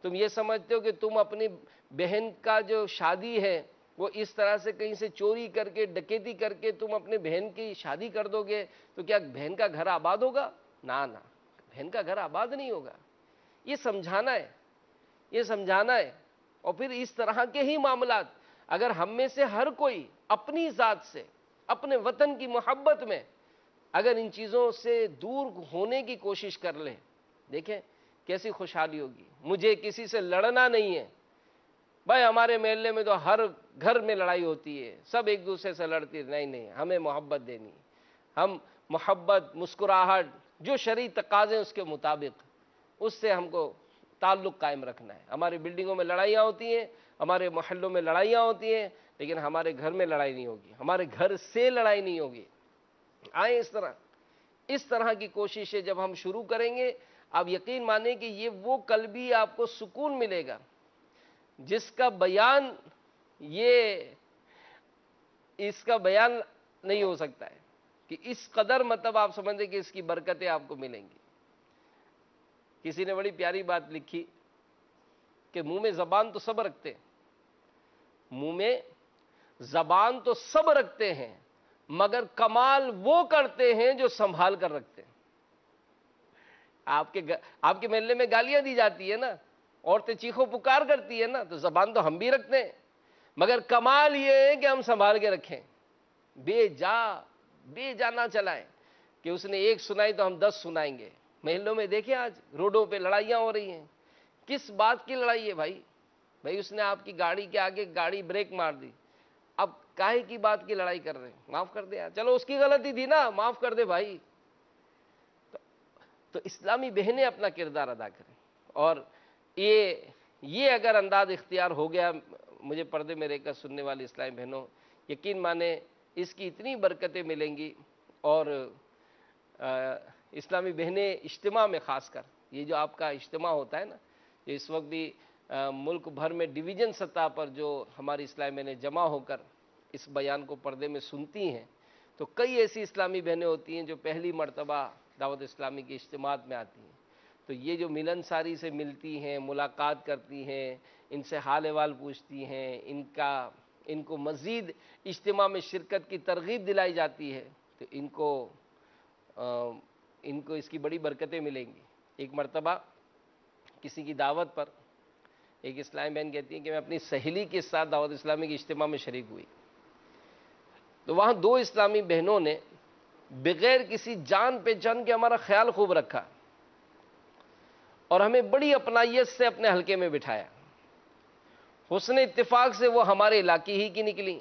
تم یہ سمجھتے ہو کہ تم اپنی بہن کا جو شادی ہے وہ اس طرح سے کہیں سے چوری کر کے، ڈکیتی کر کے تم اپنے بہن کی شادی کر دو گے تو کیا بہن کا گھر آباد ہوگا؟ نہ، بہن کا گھر آباد نہیں ہوگا۔ یہ سمجھانا ہے، یہ سمجھانا ہے۔ اور پھر اس طرح کے ہی معاملات اگر ہم میں سے ہر کوئی اپنی ذات سے، اپنے وطن کی محبت میں اگر ان چیزوں سے دور ہونے کی کوشش کر لیں، دیکھیں کیسی خوشحالی ہوگی۔ مجھے کسی سے لڑنا نہیں ہے بھائی، ہمارے محلے میں تو ہر گھر میں لڑائی ہوتی ہے، سب ایک دوسرے سے لڑتی، نہیں، ہمیں محبت دینی، ہم محبت، مسکراہٹ، جو شرعی تقاضے اس کے مطابق اس سے ہم کو تعلق قائم رکھنا ہے۔ ہماری بلڈنگوں میں لڑائیاں ہوتی ہیں، ہمارے محلوں میں لڑائیاں ہوتی ہیں، لیکن ہمارے گھر میں لڑائی نہیں ہوگی، ہمارے گھر سے لڑائی نہیں ہوگی۔ آئیں اس طرح کی کوششیں جب ہم شروع کریں گے، آپ یقین مانیں کہ یہ وہ قلبی آپ کو سکون ملے گا جس کا بیان اس کا بیان نہیں ہو سکتا ہے، کہ اس قدر مطلب آپ سمجھیں کہ اس کی برکتیں آپ کو ملیں گی۔ کسی نے بڑی پیاری بات لکھی کہ منہ میں زبان تو سب رکھتے ہیں، منہ میں زبان تو سب رکھتے ہیں، مگر کمال وہ کرتے ہیں جو سنبھال کر رکھتے ہیں۔ آپ کے محلے میں گالیاں دی جاتی ہے نا، عورتیں چیخو پکار کرتی ہے نا، تو زبان تو ہم بھی رکھتے ہیں، مگر کمال یہ ہے کہ ہم سنبھال کے رکھیں، بے جا نہ چلائیں، کہ اس نے ایک سنائی تو ہم 10 سنائیں گے۔ محلوں میں دیکھیں آج روڈوں پہ لڑائیاں ہو رہی ہیں، کس بات کی لڑائی ہے بھائی اس نے آپ کی گاڑی کے آگے گاڑی بریک مار دی، اب کاہے کی بات کی لڑائی کر رہے ہیں؟ معاف کر دے یار، چلو اس کی غلطی تھی نا، معاف کر دے بھائی۔ تو اسلامی بہنیں اپنا کردار ادا کریں، اور یہ اگر انداز اختیار ہو گیا، مجھے پردے میں رہ کر سننے والی اسلامی بہنوں، یقین مانیں اس کی اتنی برکتیں ملیں گی۔ اور اسلامی بہنیں اجتماع میں، خاص کر یہ جو آپ کا اجتماع ہوتا ہے نا، جو اس وقت بھی ملک بھر میں ڈویژن سطح پر جو ہماری اسلامی بہنیں جمع ہو کر اس بیان کو پردے میں سنتی ہیں، تو کئی ایسی اسلامی بہنیں ہوتی ہیں جو پہلی مرتبہ دعوت اسلامی کے اجتماعات میں آتی ہیں، تو یہ جو ملن ساری سے ملتی ہیں، ملاقات کرتی ہیں، ان سے حال احوال پوچھتی ہیں، ان کو مزید اجتماع میں شرکت کی ترغیب دلائی جاتی ہے، تو ان کو اس کی بڑی برکتیں ملیں گی۔ ایک مرتبہ کسی کی دعوت پر ایک اسلامی بہن کہتی ہے کہ میں اپنی سہیلی کے ساتھ دعوت اسلامی کے اجتماع میں شریک ہوئی، تو وہاں 2 اسلامی بہنوں نے بغیر کسی جان پہچان کے ہمارا خیال خوب رکھا اور ہمیں بڑی اپنائیت سے اپنے حلقے میں بٹھایا۔ حسن اتفاق سے وہ ہمارے علاقے ہی کی نکلی،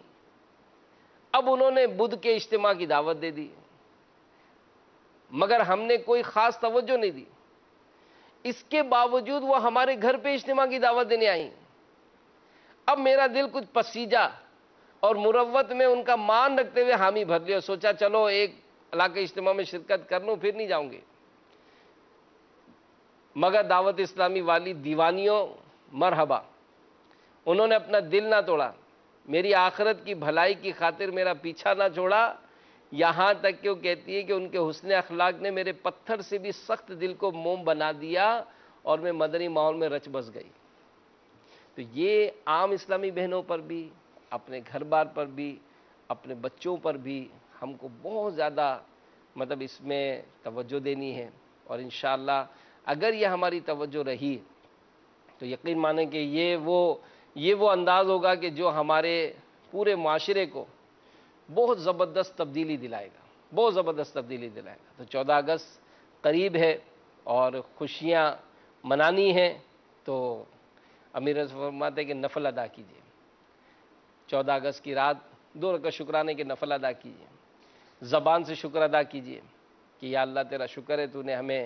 اب انہوں نے بدھ کے اجتماع کی دعوت دے دی، مگر ہم نے کوئی خاص توجہ نہیں دی، اس کے باوجود وہ ہمارے گھر پہ اجتماع کی دعوت دینے آئیں۔ اب میرا دل کچھ پسیجا اور مروت میں ان کا مان رکھتے ہوئے حامی بھر لیا، سوچا چلو ایک علاقے اجتماع میں شرکت کر لوں، پھر نہیں جاؤں گے۔ مگر دعوت اسلامی والی دیوانیوں مرحبا، انہوں نے اپنا دل نہ توڑا، میری آخرت کی بھلائی کی خاطر میرا پیچھا نہ چھوڑا، یہاں تک کہ وہ کہتی ہے کہ ان کے حسن اخلاق نے میرے پتھر سے بھی سخت دل کو موم بنا دیا اور میں مدنی ماحول میں رچ بس گئی۔ تو یہ عام اسلامی بہنوں پر بھی، اپنے گھر بار پر بھی، اپنے بچوں پر بھی ہم کو بہت زیادہ اس میں توجہ دینی ہے، اور انشاءاللہ اگر یہ ہماری توجہ رہی تو یقین مانیں کہ یہ وہ انداز ہوگا کہ جو ہمارے پورے معاشرے کو بہت زبردست تبدیلی دلائے گا، بہت زبردست تبدیلی دلائے گا۔ تو 14 اگست قریب ہے اور خوشیاں منانی ہیں، تو امیر فرماتے ہیں کہ نفل ادا کیجیے، 14 اگست کی رات 2 رکعت شکرانے کے نفل ادا کیجیے، زبان سے شکر ادا کیجیے کہ یا اللہ تیرا شکر ہے تو نے ہمیں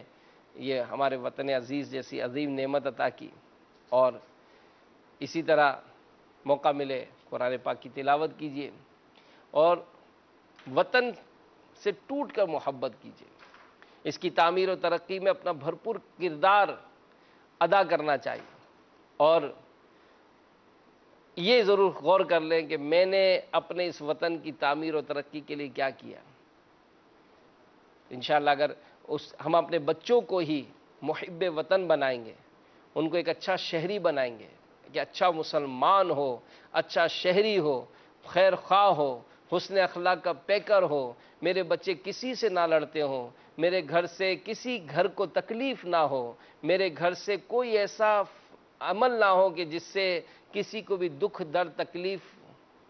یہ ہمارے وطن عزیز جیسی عظیم نعمت عطا کی، اور اسی طرح موقع ملے قرآن پاک کی تلاوت کیجیے، اور وطن سے ٹوٹ کر محبت کیجیے، اس کی تعمیر و ترقی میں اپنا بھرپور کردار ادا کرنا چاہیے، اور یہ ضرور غور کر لیں کہ میں نے اپنے اس وطن کی تعمیر و ترقی کے لیے کیا کیا۔ انشاءاللہ اگر ہم اپنے بچوں کو ہی محب وطن بنائیں گے، ان کو ایک اچھا شہری بنائیں گے کہ اچھا مسلمان ہو، اچھا شہری ہو، خیر خواہ ہو، حسن اخلاق کا پیکر ہو، میرے بچے کسی سے نہ لڑتے ہوں، میرے گھر سے کسی گھر کو تکلیف نہ ہو، میرے گھر سے کوئی ایسا عمل نہ ہو کہ جس سے کسی کو بھی دکھ درد تکلیف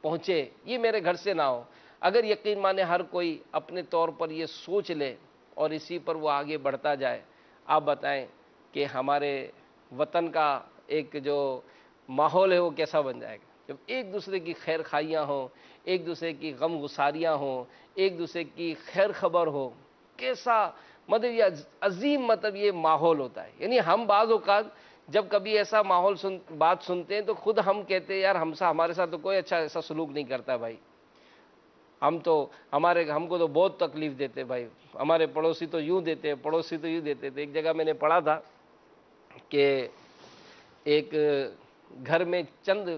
پہنچے، یہ میرے گھر سے نہ ہو۔ اگر یقین مانے ہر کوئی اپنے طور پر یہ سوچ لے اور اسی پر وہ آگے بڑھتا جائے، آپ بتائیں کہ ہمارے وطن کا ایک جو ماحول ہے وہ کیسا بن جائے گا؟ جب ایک دوسرے کی خیر خائیاں ہوں، ایک دوسرے کی غم گساریاں ہوں، ایک دوسرے کی خیر خبر ہو، کیسا مطلب یہ عظیم مطلب یہ ماحول ہوتا ہے۔ یعنی ہم بعض اوقات جب کبھی ایسا ماحول بات سنتے ہیں تو خود ہم کہتے ہیں یار ہمارے ساتھ تو کوئی اچھا ایسا سلوک نہیں کرتا بھائی، ہم کو تو بہت تکلیف دیتے بھائی، ہمارے پڑوسی تو یوں دیتے، پڑوسی تو یوں دیتے تھے۔ ایک جگہ میں نے پڑھا تھا کہ ایک گھر میں چند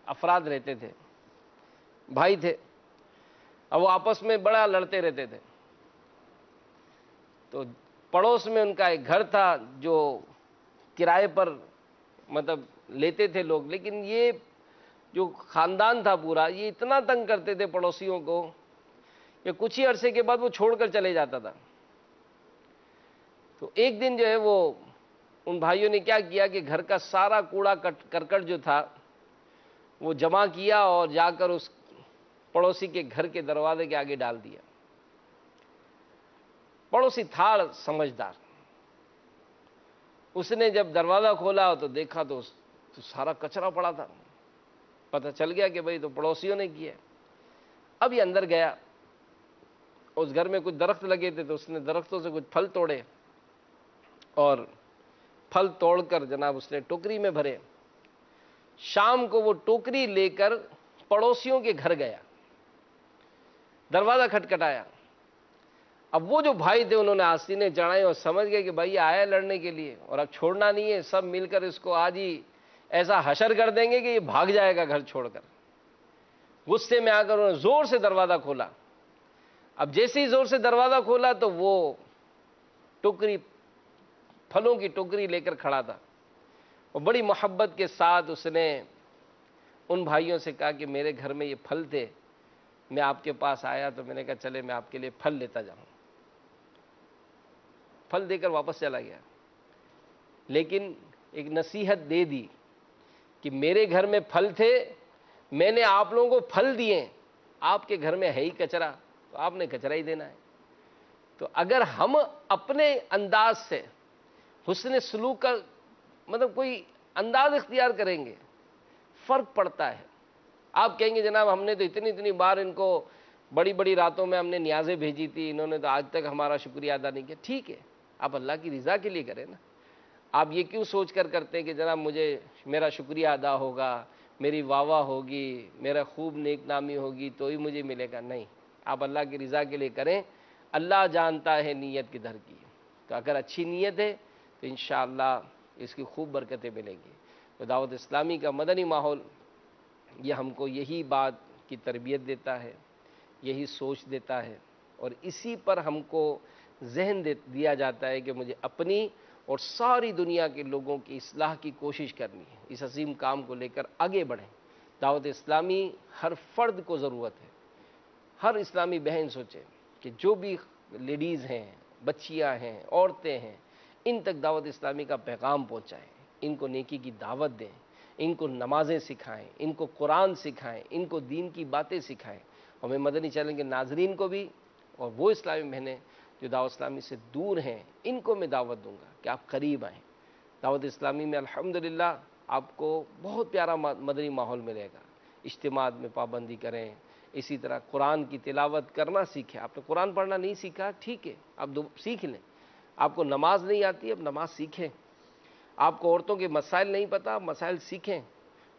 افراد رہتے تھے، بھائی تھے، اب وہ آپس میں بڑا لڑتے رہتے تھے۔ تو پڑوس میں ان کا ایک گھر تھا جو کرائے پر مطلب لیتے تھے لوگ، لیکن یہ جو خاندان تھا پورا، یہ اتنا تنگ کرتے تھے پڑوسیوں کو کہ کچھ ہی عرصے کے بعد وہ چھوڑ کر چلے جاتا تھا۔ تو ایک دن جو ہے وہ ان بھائیوں نے کیا کیا کہ گھر کا سارا کوڑا کرکٹ جو تھا وہ جمع کیا اور جا کر اس پڑوسی کے گھر کے دروازے کے آگے ڈال دیا۔ پڑوسی تھا سمجھدار، اس نے جب دروازہ کھولا تو دیکھا تو سارا کچرا پڑا تھا، پتہ چل گیا کہ بھئی تو پڑوسیوں نے کیا۔ اب یہ اندر گیا، اس گھر میں کچھ درخت لگے تھے تو اس نے درختوں سے کچھ پھل توڑے اور پھل توڑ کر جناب اس نے ٹوکری میں بھرے۔ شام کو وہ ٹوکری لے کر پڑوسیوں کے گھر گیا، دروازہ کھٹکھٹایا۔ اب وہ جو بھائی تھے انہوں نے آستینیں چڑھائیں اور سمجھ گئے کہ بھائی آیا لڑنے کے لیے اور اب چھوڑنا نہیں ہے، سب مل کر اس کو آج ہی ایسا حشر کر دیں گے کہ یہ بھاگ جائے گا گھر چھوڑ کر۔ غصے میں آ کر انہوں نے زور سے دروازہ کھولا۔ اب جیسے ہی زور سے دروازہ کھولا تو وہ ٹوکری، پھلوں کی ٹوکری لے کر کھڑا تھا، اور بڑی محبت کے ساتھ اس نے ان بھائیوں سے کہا کہ میرے گھر میں یہ پھل تھے، میں آپ کے پاس آیا تو میں نے کہا چلے میں آپ کے لیے پھل لیتا جاؤں۔ پھل دے کر واپس چلا گیا، لیکن ایک نصیحت دے دی کہ میرے گھر میں پھل تھے، میں نے آپ لوگوں کو پھل دیے، آپ کے گھر میں ہے ہی کچرا تو آپ نے کچرا ہی دینا ہے۔ تو اگر ہم اپنے انداز سے حسن سلوک کا مطلب کوئی انداز اختیار کریں گے، فرق پڑتا ہے۔ آپ کہیں گے جناب ہم نے تو اتنی بار ان کو بڑی بڑی راتوں میں ہم نے نیازیں بھیجی تھی، انہوں نے تو آج تک ہمارا شکریہ ادا نہیں کیا۔ ٹھیک ہے، آپ اللہ کی رضا کے لیے کریں نا، آپ یہ کیوں سوچ کر کرتے ہیں کہ جناب میرا شکریہ ادا ہوگا، میری واہ واہ ہوگی، میرا خوب نیک نامی ہوگی تو ہی مجھے ملے گا؟ نہیں، آپ اللہ کی رضا کے لیے کریں، اللہ جانتا ہے نیت کدھر کی۔ تو اگر اچھی نیت ہے تو انشاءاللہ اس کی خوب برکتیں ملیں گی۔ تو دعوت اسلامی کا مدنی ماحول یہ ہم کو یہی بات کی تربیت دیتا ہے، یہی سوچ دیتا ہے، اور اسی پر ہم کو ذہن دیا جاتا ہے کہ مجھے اپنی اور ساری دنیا کے لوگوں کی اصلاح کی کوشش کرنی ہے۔ اس عظیم کام کو لے کر آگے بڑھیں۔ دعوت اسلامی ہر فرد کو ضرورت ہے، ہر اسلامی بہن سوچے کہ جو بھی لیڈیز ہیں، بچیاں ہیں، عورتیں ہیں، ان تک دعوت اسلامی کا پیغام پہنچائیں، ان کو نیکی کی دعوت دیں، ان کو نمازیں سکھائیں، ان کو قرآن سکھائیں، ان کو دین کی باتیں سکھائیں۔ اور میں مدنی چینل کے ناظرین کو بھی اور وہ اسلامی بہنیں جو دعوت اسلامی سے دور ہیں ان کو میں دعوت دوں گا کہ آپ قریب آئیں۔ دعوت اسلامی میں الحمدللہ آپ کو بہت پیارا مدنی ماحول ملے گا۔ اجتماعات میں پابندی کریں، اسی طرح قرآن کی تلاوت کرنا سیکھیں۔ آپ نے قرآن پڑھنا نہیں سیکھا، ٹھیک ہے، آپ سیکھ لیں۔ آپ کو نماز نہیں آتی، اب نماز سیکھیں۔ آپ کو عورتوں کے مسائل نہیں پتہ، مسائل سیکھیں۔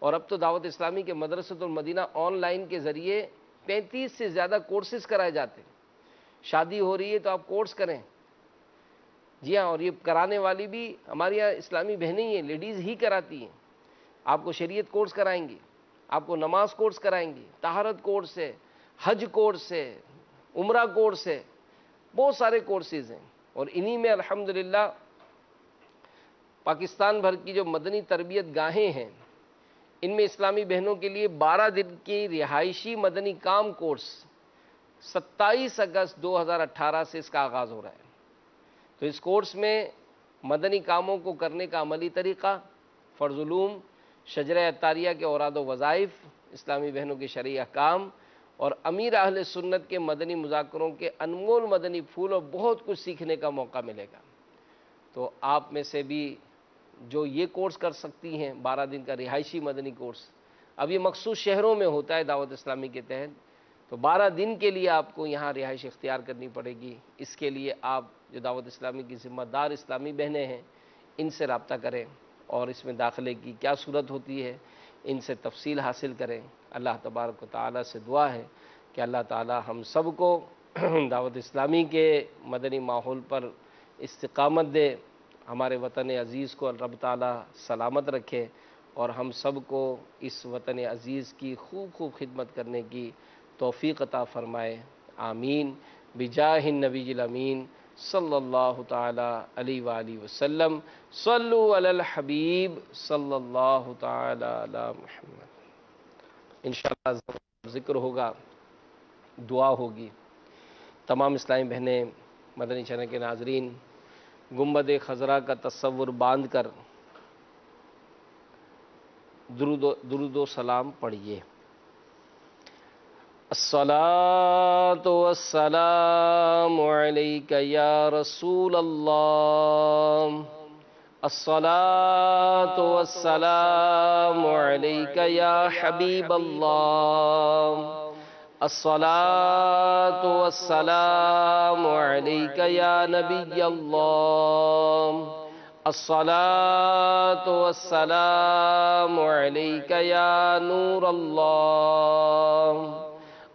اور اب تو دعوت اسلامی کے مدرسۃ المدینہ آن لائن کے ذریعے 35 سے زیادہ کورسز کرائے جاتے ہیں. شادی ہو رہی ہے تو آپ کورس کریں. جی ہاں، اور یہ کرانے والی بھی ہمارے یہاں اسلامی بہنیں ہی ہیں، لیڈیز ہی کراتی ہیں. آپ کو شریعت کورس کرائیں گی، آپ کو نماز کورس کرائیں گی، طہارت کورس ہے، حج کورس ہے، عمرہ کورس ہے، بہت سارے کورسز ہیں. اور انہی میں الحمدللہ پاکستان بھر کی جو مدنی تربیت گاہیں ہیں، ان میں اسلامی بہنوں کے لیے 12 دن کی رہائشی مدنی کام کورس 27 اگست 2018 سے اس کا آغاز ہو رہا ہے. تو اس کورس میں مدنی کاموں کو کرنے کا عملی طریقہ، فرض علوم، شجرہ عطاریہ کے اوراد و وظائف، اسلامی بہنوں کے شرعی احکام اور امیر اہل سنت کے مدنی مذاکروں کے انمول مدنی پھول اور بہت کچھ سیکھنے کا موقع ملے گا. تو آپ میں سے بھی جو یہ کورس کر سکتی ہیں، 12 دن کا رہائشی مدنی کورس، اب یہ مخصوص شہروں میں ہوتا ہے دعوت اسلامی کے تحت. تو 12 دن کے لیے آپ کو یہاں رہائش اختیار کرنی پڑے گی. اس کے لیے آپ جو دعوت اسلامی کی ذمہ دار اسلامی بہنیں ہیں، ان سے رابطہ کریں اور اس میں داخلے کی کیا صورت ہوتی ہے ان سے تفصیل حاصل کریں. اللہ تبارک و تعالیٰ سے دعا ہے کہ اللہ تعالیٰ ہم سب کو دعوت اسلامی کے مدنی ماحول پر استقامت دے، ہمارے وطن عزیز کو رب تعالیٰ سلامت رکھے اور ہم سب کو اس وطن عزیز کی خوب خوب خدمت کرنے کی توفیق عطا فرمائے. آمین بجاہ النبی الامین صلی اللہ تعالی علیہ وآلہ وسلم. صلو علی الحبیب صلی اللہ تعالی علی محمد. انشاءاللہ ذکر ہوگا، دعا ہوگی. تمام اسلامی بہنیں، مدنی چینل کے ناظرین، گنبد خضرا کا تصور باندھ کر درود و سلام پڑھیے. الصلاۃ والسلام علیک یا رسول اللہ، الصلاۃ والسلام علیک یا حبیب اللہ، الصلاۃ والسلام علیک یا نبی اللہ، الصلاۃ والسلام علیک یا نور اللہ،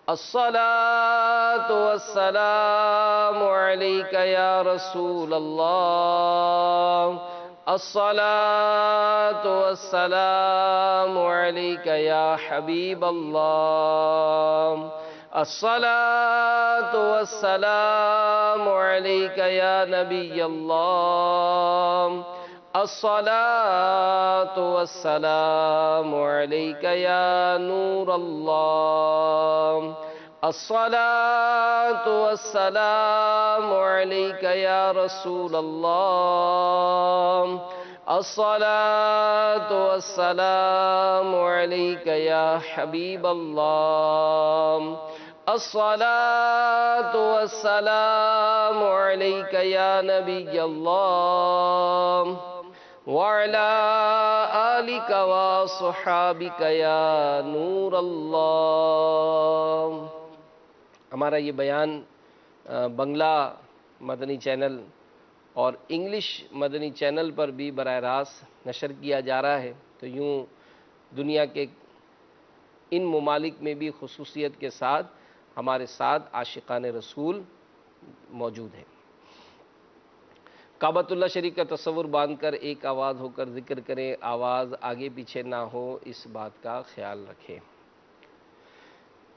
الصلاۃ والسلام علیک یا رسول اللہ، الصلاۃ والسلام علیک یا حبیب اللہ، الصلاۃ والسلام علیک یا نبی اللہ، الصلاۃ والسلام علیک یا نور اللہ، الصلاۃ والسلام علیک یا رسول اللہ، الصلاۃ والسلام علیک یا حبیب اللہ، الصلاۃ والسلام علیک یا نبی اللہ، وعلی آلک وصحابک یا نور اللہ. ہمارا یہ بیان بنگلہ مدنی چینل اور انگلش مدنی چینل پر بھی براہ راست نشر کیا جا رہا ہے. تو یوں دنیا کے ان ممالک میں بھی خصوصیت کے ساتھ ہمارے ساتھ عاشقان رسول موجود ہیں. کعبۃ اللہ شریف کا تصور باندھ کر ایک آواز ہو کر ذکر کریں. آواز آگے پیچھے نہ ہو، اس بات کا خیال رکھیں.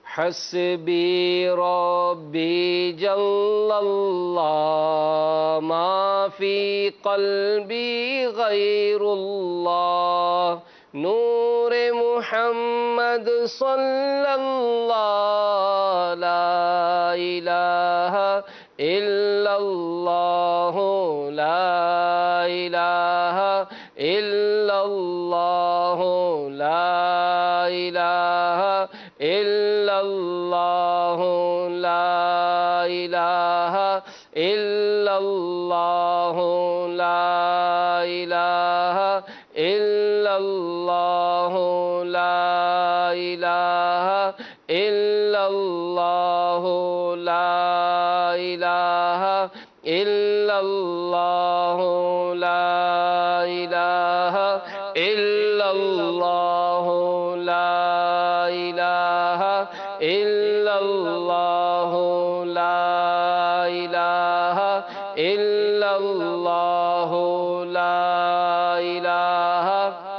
حسبی ربی جل اللہ ما فی قلبی غیر اللہ، نور محمد صلی اللہ، لا الہ الا اللہ، لا الہ الا اللہ، لا الہ الا اللہ، لا الہ الا اللہ، لا الہ الا اللہ، لا الہ الا اللہ، لا الہ الا اللہ، لا الہ الا اللہ، لا الہ الا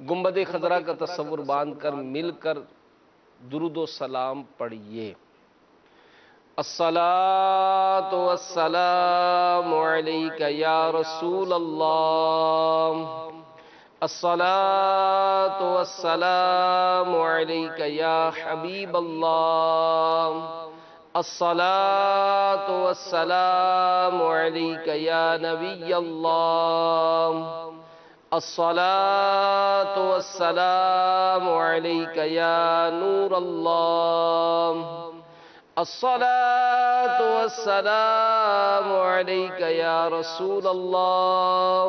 گنبد خضرا کا تصور باندھ کر مل کر درود و سلام پڑھیے۔ الصلاۃ والسلام علیک یا رسول اللہ، الصلاۃ والسلام علیک یا حبیب اللہ، الصلاۃ والسلام علیک یا نبی اللہ، الصلاۃ والسلام علیک یا نور اللہ، الصلاۃ والسلام علیک یا رسول اللہ،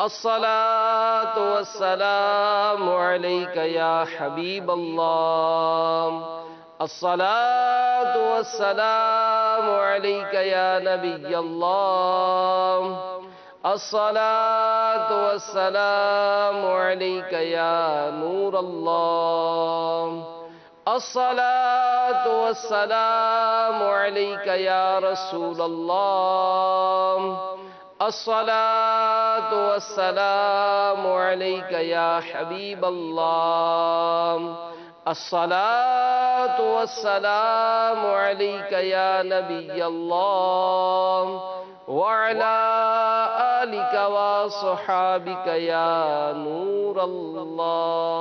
الصلاۃ والسلام علیک یا حبیب اللہ، الصلاۃ والسلام علیک یا نبی اللہ، الصلاۃ والسلام علیک یا نور اللہ، الصلاۃ والسلام علیک یا رسول اللہ، الصلاۃ والسلام علیک یا حبیب اللہ، الصلاۃ والسلام علیک یا نبی اللہ، وعلی آلک وصحابک یا نور اللہ۔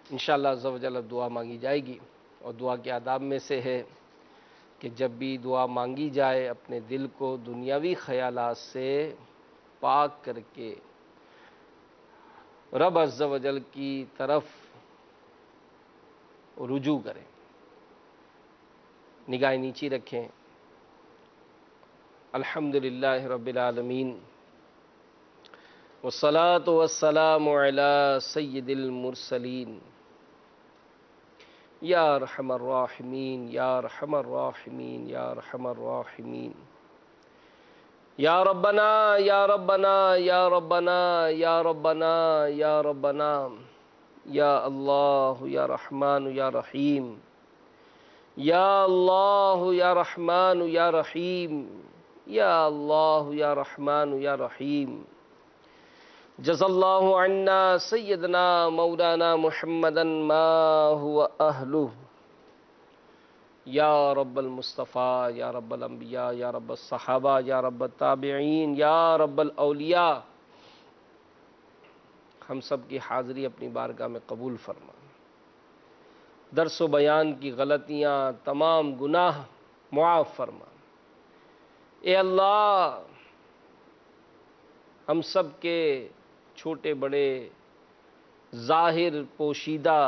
انشاءاللہ عز و جل دعا مانگی جائے گی، اور دعا کے آداب میں سے ہے کہ جب بھی دعا مانگی جائے اپنے دل کو دنیاوی خیالات سے پاک کر کے رب عز و جل کی طرف رجوع کریں، نگاہیں نیچی رکھیں۔ الحمدللہ رب العالمین، والصلاة والسلام علی سید المرسلین، یا ارحم الراحمین یا ارحم الراحمین یا ارحم الراحمین، یا ربنا یا ربنا یا ربنا یا ربنا یا ربنا، یا اللہ یا رحمان یا رحیم، یا اللہ یا رحمان یا رحیم، یا اللہ یا رحمان یا رحیم، جزا اللہ عنا سیدنا مولانا محمدا ما هو اہلہ، یا رب المصطفیٰ، یا رب الانبیاء، یا رب الصحابہ، یا رب التابعین، یا رب الاولیاء، ہم سب کی حاضری اپنی بارگاہ میں قبول فرما، درس و بیان کی غلطیاں، تمام گناہ معاف فرما۔ اے اللہ، ہم سب کے چھوٹے بڑے ظاہر پوشیدہ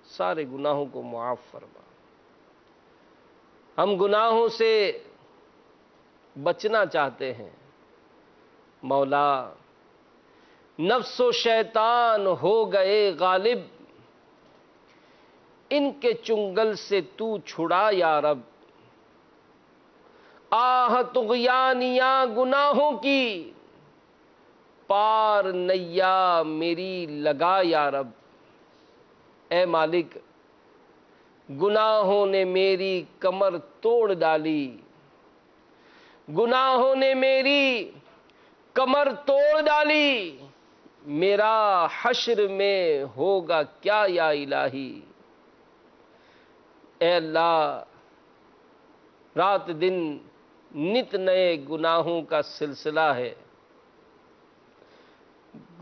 سارے گناہوں کو معاف فرما۔ ہم گناہوں سے بچنا چاہتے ہیں مولا، نفس و شیطان ہو گئے غالب، ان کے چنگل سے تو چھڑا یا رب، آہ طغیانیاں گناہوں کی پار نیا میری لگا یا رب۔ اے مالک، گناہوں نے میری کمر توڑ ڈالی، گناہوں نے میری کمر توڑ ڈالی، میرا حشر میں ہوگا کیا یا الہی۔ اے اللہ، رات دن نت نئے گناہوں کا سلسلہ ہے،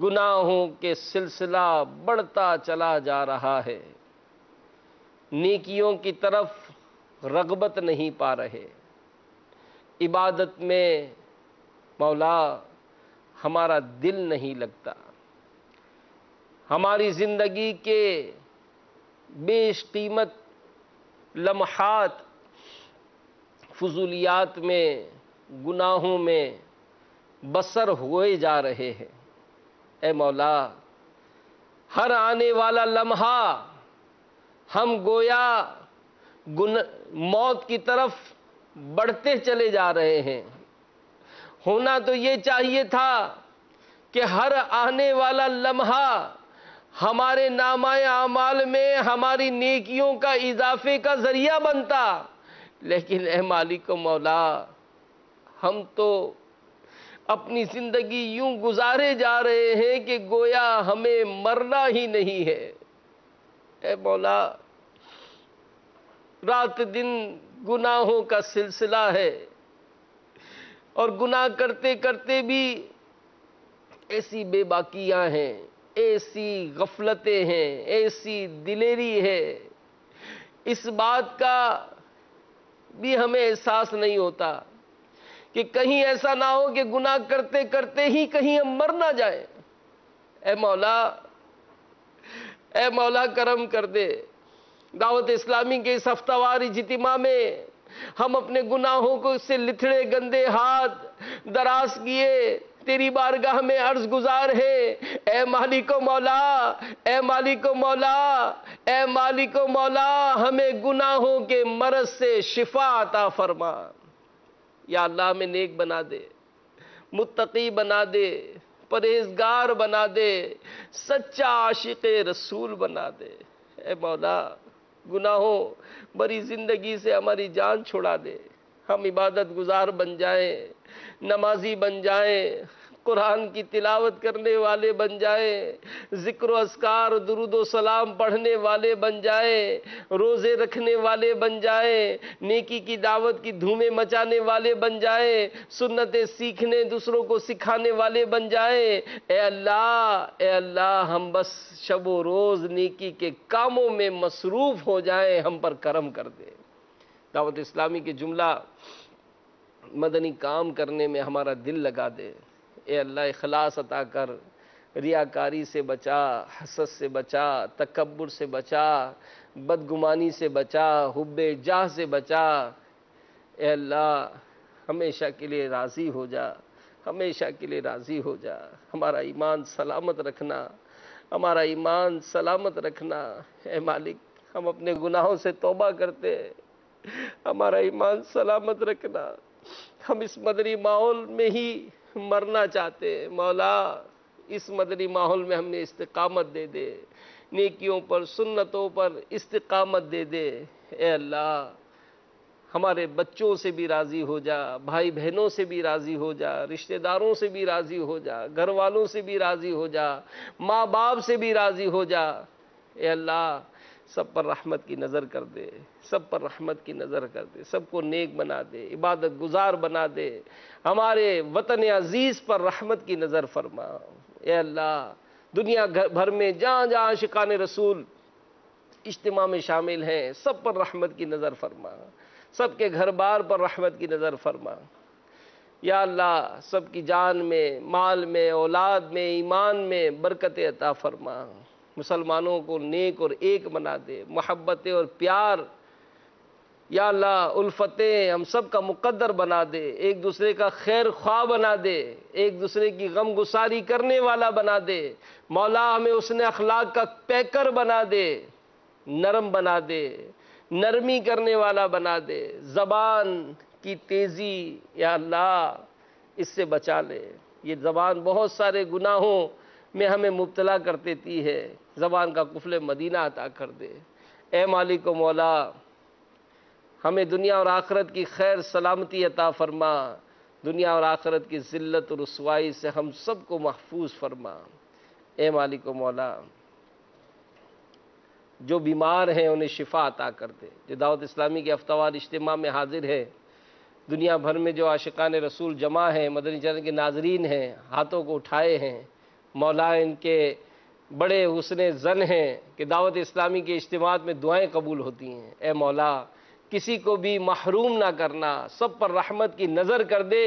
گناہوں کے سلسلہ بڑھتا چلا جا رہا ہے، نیکیوں کی طرف رغبت نہیں پا رہے، عبادت میں مولا ہمارا دل نہیں لگتا، ہماری زندگی کے بیش قیمت لمحات فضولیات میں، گناہوں میں بسر ہوئے جا رہے ہیں۔ اے مولا، ہر آنے والا لمحہ ہم گویا موت کی طرف بڑھتے چلے جا رہے ہیں۔ ہونا تو یہ چاہیے تھا کہ ہر آنے والا لمحہ ہمارے نامہ اعمال میں ہماری نیکیوں کا اضافے کا ذریعہ بنتا، لیکن اے مالک و مولا، ہم تو اپنی زندگی یوں گزارے جا رہے ہیں کہ گویا ہمیں مرنا ہی نہیں ہے۔ اے مولا، رات دن گناہوں کا سلسلہ ہے، اور گناہ کرتے کرتے بھی ایسی بے باکیاں ہیں، ایسی غفلتیں ہیں، ایسی دلیری ہے، اس بات کا بھی ہمیں احساس نہیں ہوتا کہ کہیں ایسا نہ ہو کہ گناہ کرتے کرتے ہی کہیں ہم مر نہ جائیں۔ اے مولا، اے مولا کرم کر دے۔ دعوت اسلامی کے اس ہفتہ وار اجتماع میں ہم اپنے گناہوں کو سے لتھڑے گندے ہاتھ دراز کیے تیری بارگاہ میں عرض گزار ہے، اے مالک و مولا، اے مالک و مولا، اے مالک و مولا، ہمیں گناہوں کے مرض سے شفا عطا فرما۔ یا اللہ ہمیں نیک بنا دے، متقی بنا دے، پرہیزگار بنا دے، سچا عاشق رسول بنا دے۔ اے مولا، گناہوں بری زندگی سے ہماری جان چھڑا دے، ہم عبادت گزار بن جائیں، نمازی بن جائیں، قرآن کی تلاوت کرنے والے بن جائیں، ذکر و اذکار درود و سلام پڑھنے والے بن جائیں، روزے رکھنے والے بن جائیں، نیکی کی دعوت کی دھومیں مچانے والے بن جائیں، سنتیں سیکھنے دوسروں کو سکھانے والے بن جائیں۔ اے اللہ ہم بس شب و روز نیکی کے کاموں میں مصروف ہو جائیں، ہم پر کرم کر دے۔ دعوت اسلامی کے جملہ مدنی کام کرنے میں ہمارا دل لگا دے۔ اے اللہ اخلاص عطا کر، ریاکاری سے بچا، حسد سے بچا، تکبر سے بچا، بدگمانی سے بچا، حب جاہ سے بچا۔ اے اللہ ہمیشہ کے لیے راضی ہو جا، ہمیشہ کے لیے راضی ہو جا، ہمارا ایمان سلامت رکھنا، ہمارا ایمان سلامت رکھنا۔ اے مالک، ہم اپنے گناہوں سے توبہ کرتے، ہمارا ایمان سلامت رکھنا۔ ہم اس مدنی ماحول میں ہی مرنا چاہتے ہیں، مولا اس مدنی ماحول میں ہم نے استقامت دے دے، نیکیوں پر سنتوں پر استقامت دے دے۔ اے اللہ ہمارے بچوں سے بھی راضی ہو جا، بھائی بہنوں سے بھی راضی ہو جا، رشتہ داروں سے بھی راضی ہو جا، گھر والوں سے بھی راضی ہو جا، ماں باپ سے بھی راضی ہو جا۔ اے اللہ سب پر رحمت کی نظر کر دے، سب پر رحمت کی نظر کر دے، سب کو نیک بنا دے، عبادت گزار بنا دے، ہمارے وطن عزیز پر رحمت کی نظر فرما۔ اے اللہ دنیا بھر میں جہاں جہاں عاشقان رسول اجتماع میں شامل ہیں، سب پر رحمت کی نظر فرما، سب کے گھر بار پر رحمت کی نظر فرما۔ یا اللہ سب کی جان میں، مال میں، اولاد میں، ایمان میں برکت عطا فرما، مسلمانوں کو نیک اور ایک بنا دے، محبت اور پیار یا اللہ الفتیں ہم سب کا مقدر بنا دے، ایک دوسرے کا خیر خواہ بنا دے، ایک دوسرے کی غم گساری کرنے والا بنا دے۔ مولا ہمیں حسن اخلاق کا پیکر بنا دے، نرم بنا دے، نرمی کرنے والا بنا دے، زبان کی تیزی یا اللہ اس سے بچا لے۔ یہ زبان بہت سارے گناہوں میں ہمیں مبتلا کر دیتی ہے، زبان کا قفل مدینہ عطا کر دے۔ اے مالک و مولا ہمیں دنیا اور آخرت کی خیر سلامتی عطا فرما، دنیا اور آخرت کی ذلت اور رسوائی سے ہم سب کو محفوظ فرما۔ اے مالک و مولا جو بیمار ہیں انہیں شفا عطا کر دے، جو دعوت اسلامی کے ہفتہ وار اجتماع میں حاضر ہے، دنیا بھر میں جو عاشقان رسول جمع ہیں، مدنی چینل کے ناظرین ہیں، ہاتھوں کو اٹھائے ہیں، مولا ان کے بڑے حسن ظن ہیں کہ دعوت اسلامی کے اجتماعات میں دعائیں قبول ہوتی ہیں۔ اے مولا کسی کو بھی محروم نہ کرنا، سب پر رحمت کی نظر کر دے۔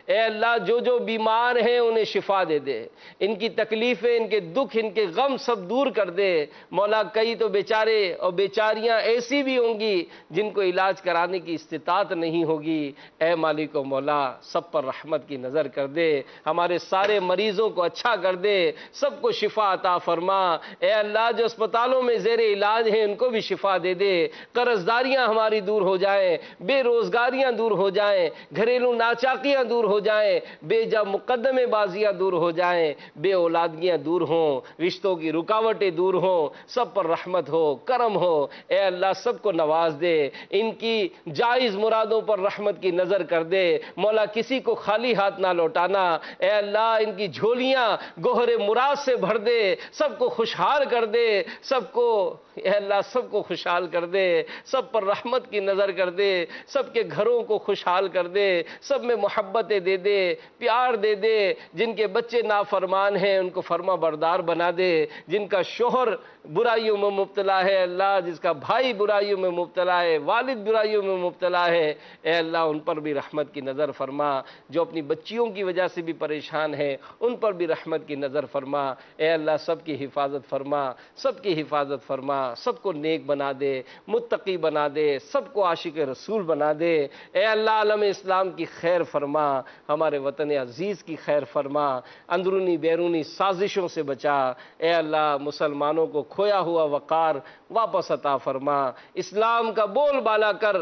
اے اللہ جو جو بیمار ہیں انہیں شفا دے دے، ان کی تکلیفیں، ان کے دکھ، ان کے غم سب دور کر دے۔ مولا کئی تو بیچارے اور بیچاریاں ایسی بھی ہوں گی جن کو علاج کرانے کی استطاعت نہیں ہوگی۔ اے مالک و مولا سب پر رحمت کی نظر کر دے، ہمارے سارے مریضوں کو اچھا کر دے، سب کو شفا عطا فرما۔ اے اللہ جو اسپتالوں میں زیر علاج ہیں ان کو بھی شفا دے دے، قرض داریاں ہماری دور ہو جائیں، بے روزگاریاں دور ہو جائیں، گھریلو ناچاکیاں دور ہو جائیں، بے جا مقدمے بازیاں دور ہو جائیں، بے اولادگیاں دور ہوں، رشتوں کی رکاوٹیں دور ہوں، سب پر رحمت ہو، کرم ہو۔ اے اللہ سب کو نواز دے، ان کی جائز مرادوں پر رحمت کی نظر کر دے مولا، کسی کو خالی ہاتھ نہ لوٹانا۔ اے اللہ ان کی جھولیاں گوہر مراد سے بھر دے، سب کو خوشحال کر دے، سب کو اے اللہ سب کو خوشحال کر دے، سب پر رحمت کی نظر کر دے، سب کے گھروں کو خوشحال کر دے، سب میں محبتیں دے دے، پیار دے دے۔ جن کے بچے نافرمان ہیں ان کو فرما بردار بنا دے، جن کا شوہر برائیوں میں مبتلا ہے اللہ، جس کا بھائی برائیوں میں مبتلا ہے، والد برائیوں میں مبتلا ہے، اے اللہ ان پر بھی رحمت کی نظر فرما۔ جو اپنی بچیوں کی وجہ سے بھی پریشان ہے ان پر بھی رحمت کی نظر فرما۔ اے اللہ سب کی حفاظت فرما، سب کی حفاظت فرما، سب کو نیک بنا دے، متقی بنا دے، سب کو عاشق رسول بنا دے۔ اے اللہ عالم اسلام کی خیر فرما، ہمارے وطن عزیز کی خیر فرما، اندرونی بیرونی سازشوں سے بچا۔ اے اللہ مسلمانوں کو کھویا ہوا وقار واپس عطا فرما، اسلام کا بول بالا کر،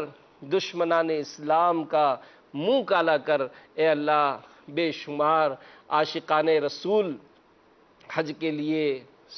دشمنان اسلام کا منہ کالا کر۔ اے اللہ بے شمار عاشقان رسول حج کے لیے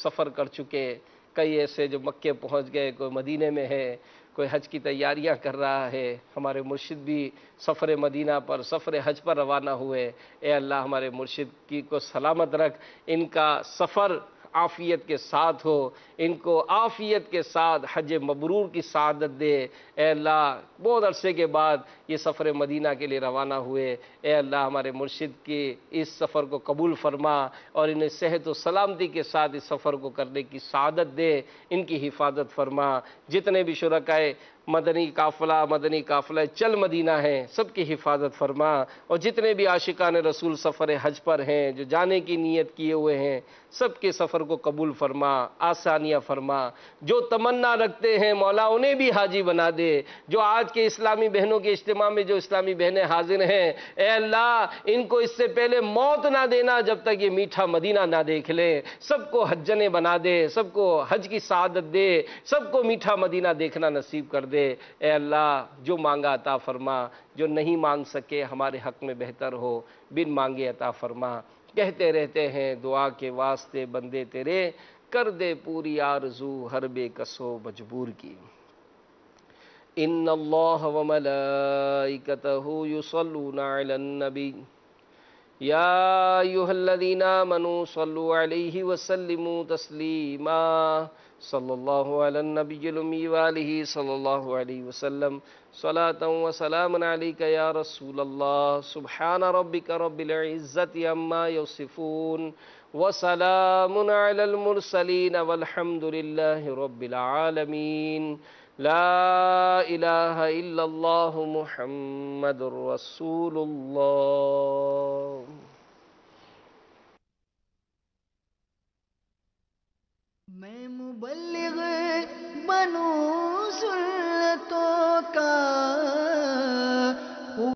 سفر کر چکے، کئی ایسے جو مکے پہنچ گئے، کوئی مدینے میں ہے، کوئی حج کی تیاریاں کر رہا ہے۔ ہمارے مرشد بھی سفر مدینہ پر، سفر حج پر روانہ ہوئے۔ اے اللہ ہمارے مرشد کی کو سلامت رکھ، ان کا سفر عافیت کے ساتھ ہو، ان کو عافیت کے ساتھ حج مبرور کی سعادت دے۔ اے اللہ بہت عرصے کے بعد یہ سفر مدینہ کے لیے روانہ ہوئے، اے اللہ ہمارے مرشد کی اس سفر کو قبول فرما اور انہیں صحت و سلامتی کے ساتھ اس سفر کو کرنے کی سعادت دے، ان کی حفاظت فرما۔ جتنے بھی شرکائے مدنی قافلہ چل مدینہ ہیں سب کی حفاظت فرما، اور جتنے بھی عاشقان رسول سفر حج پر ہیں جو جانے کی نیت کیے ہوئے ہیں سب کے سفر کو قبول فرما، آسانیاں فرما۔ جو تمنا رکھتے ہیں مولا انہیں بھی حاجی بنا دے۔ جو آج کے اسلامی بہنوں کے اجتماع میں جو اسلامی بہنیں حاضر ہیں، اے اللہ ان کو اس سے پہلے موت نہ دینا جب تک یہ میٹھا مدینہ نہ دیکھ لیں، سب کو حجنے بنا دے، سب کو حج کی سعادت دے، سب کو میٹھا مدینہ دیکھنا نصیب کر دے۔ اے اللہ جو مانگا عطا فرما، جو نہیں مانگ سکے ہمارے حق میں بہتر ہو، بن مانگے عطا فرما۔ کہتے رہتے ہیں دعا کے واسطے بندے تیرے، کر دے پوری آرزو ہر بے کسو مجبور کی۔ ان اللہ وملائکتہ یصلون علی النبی یا ایھا الذین آمنوا صلوا علیہ وسلموا تسلیما، صلی اللہ علی النبی الامی وآلہ صلی اللہ علیہ وسلم، صلاۃ وسلام علیک یا رسول اللہ، سبحان ربک رب العزۃ عما یصفون، وسلام علی المرسلین والحمد للہ رب العالمین۔ لا الہ الا اللہ محمد رسول اللہ۔ میں مبلغ بنوں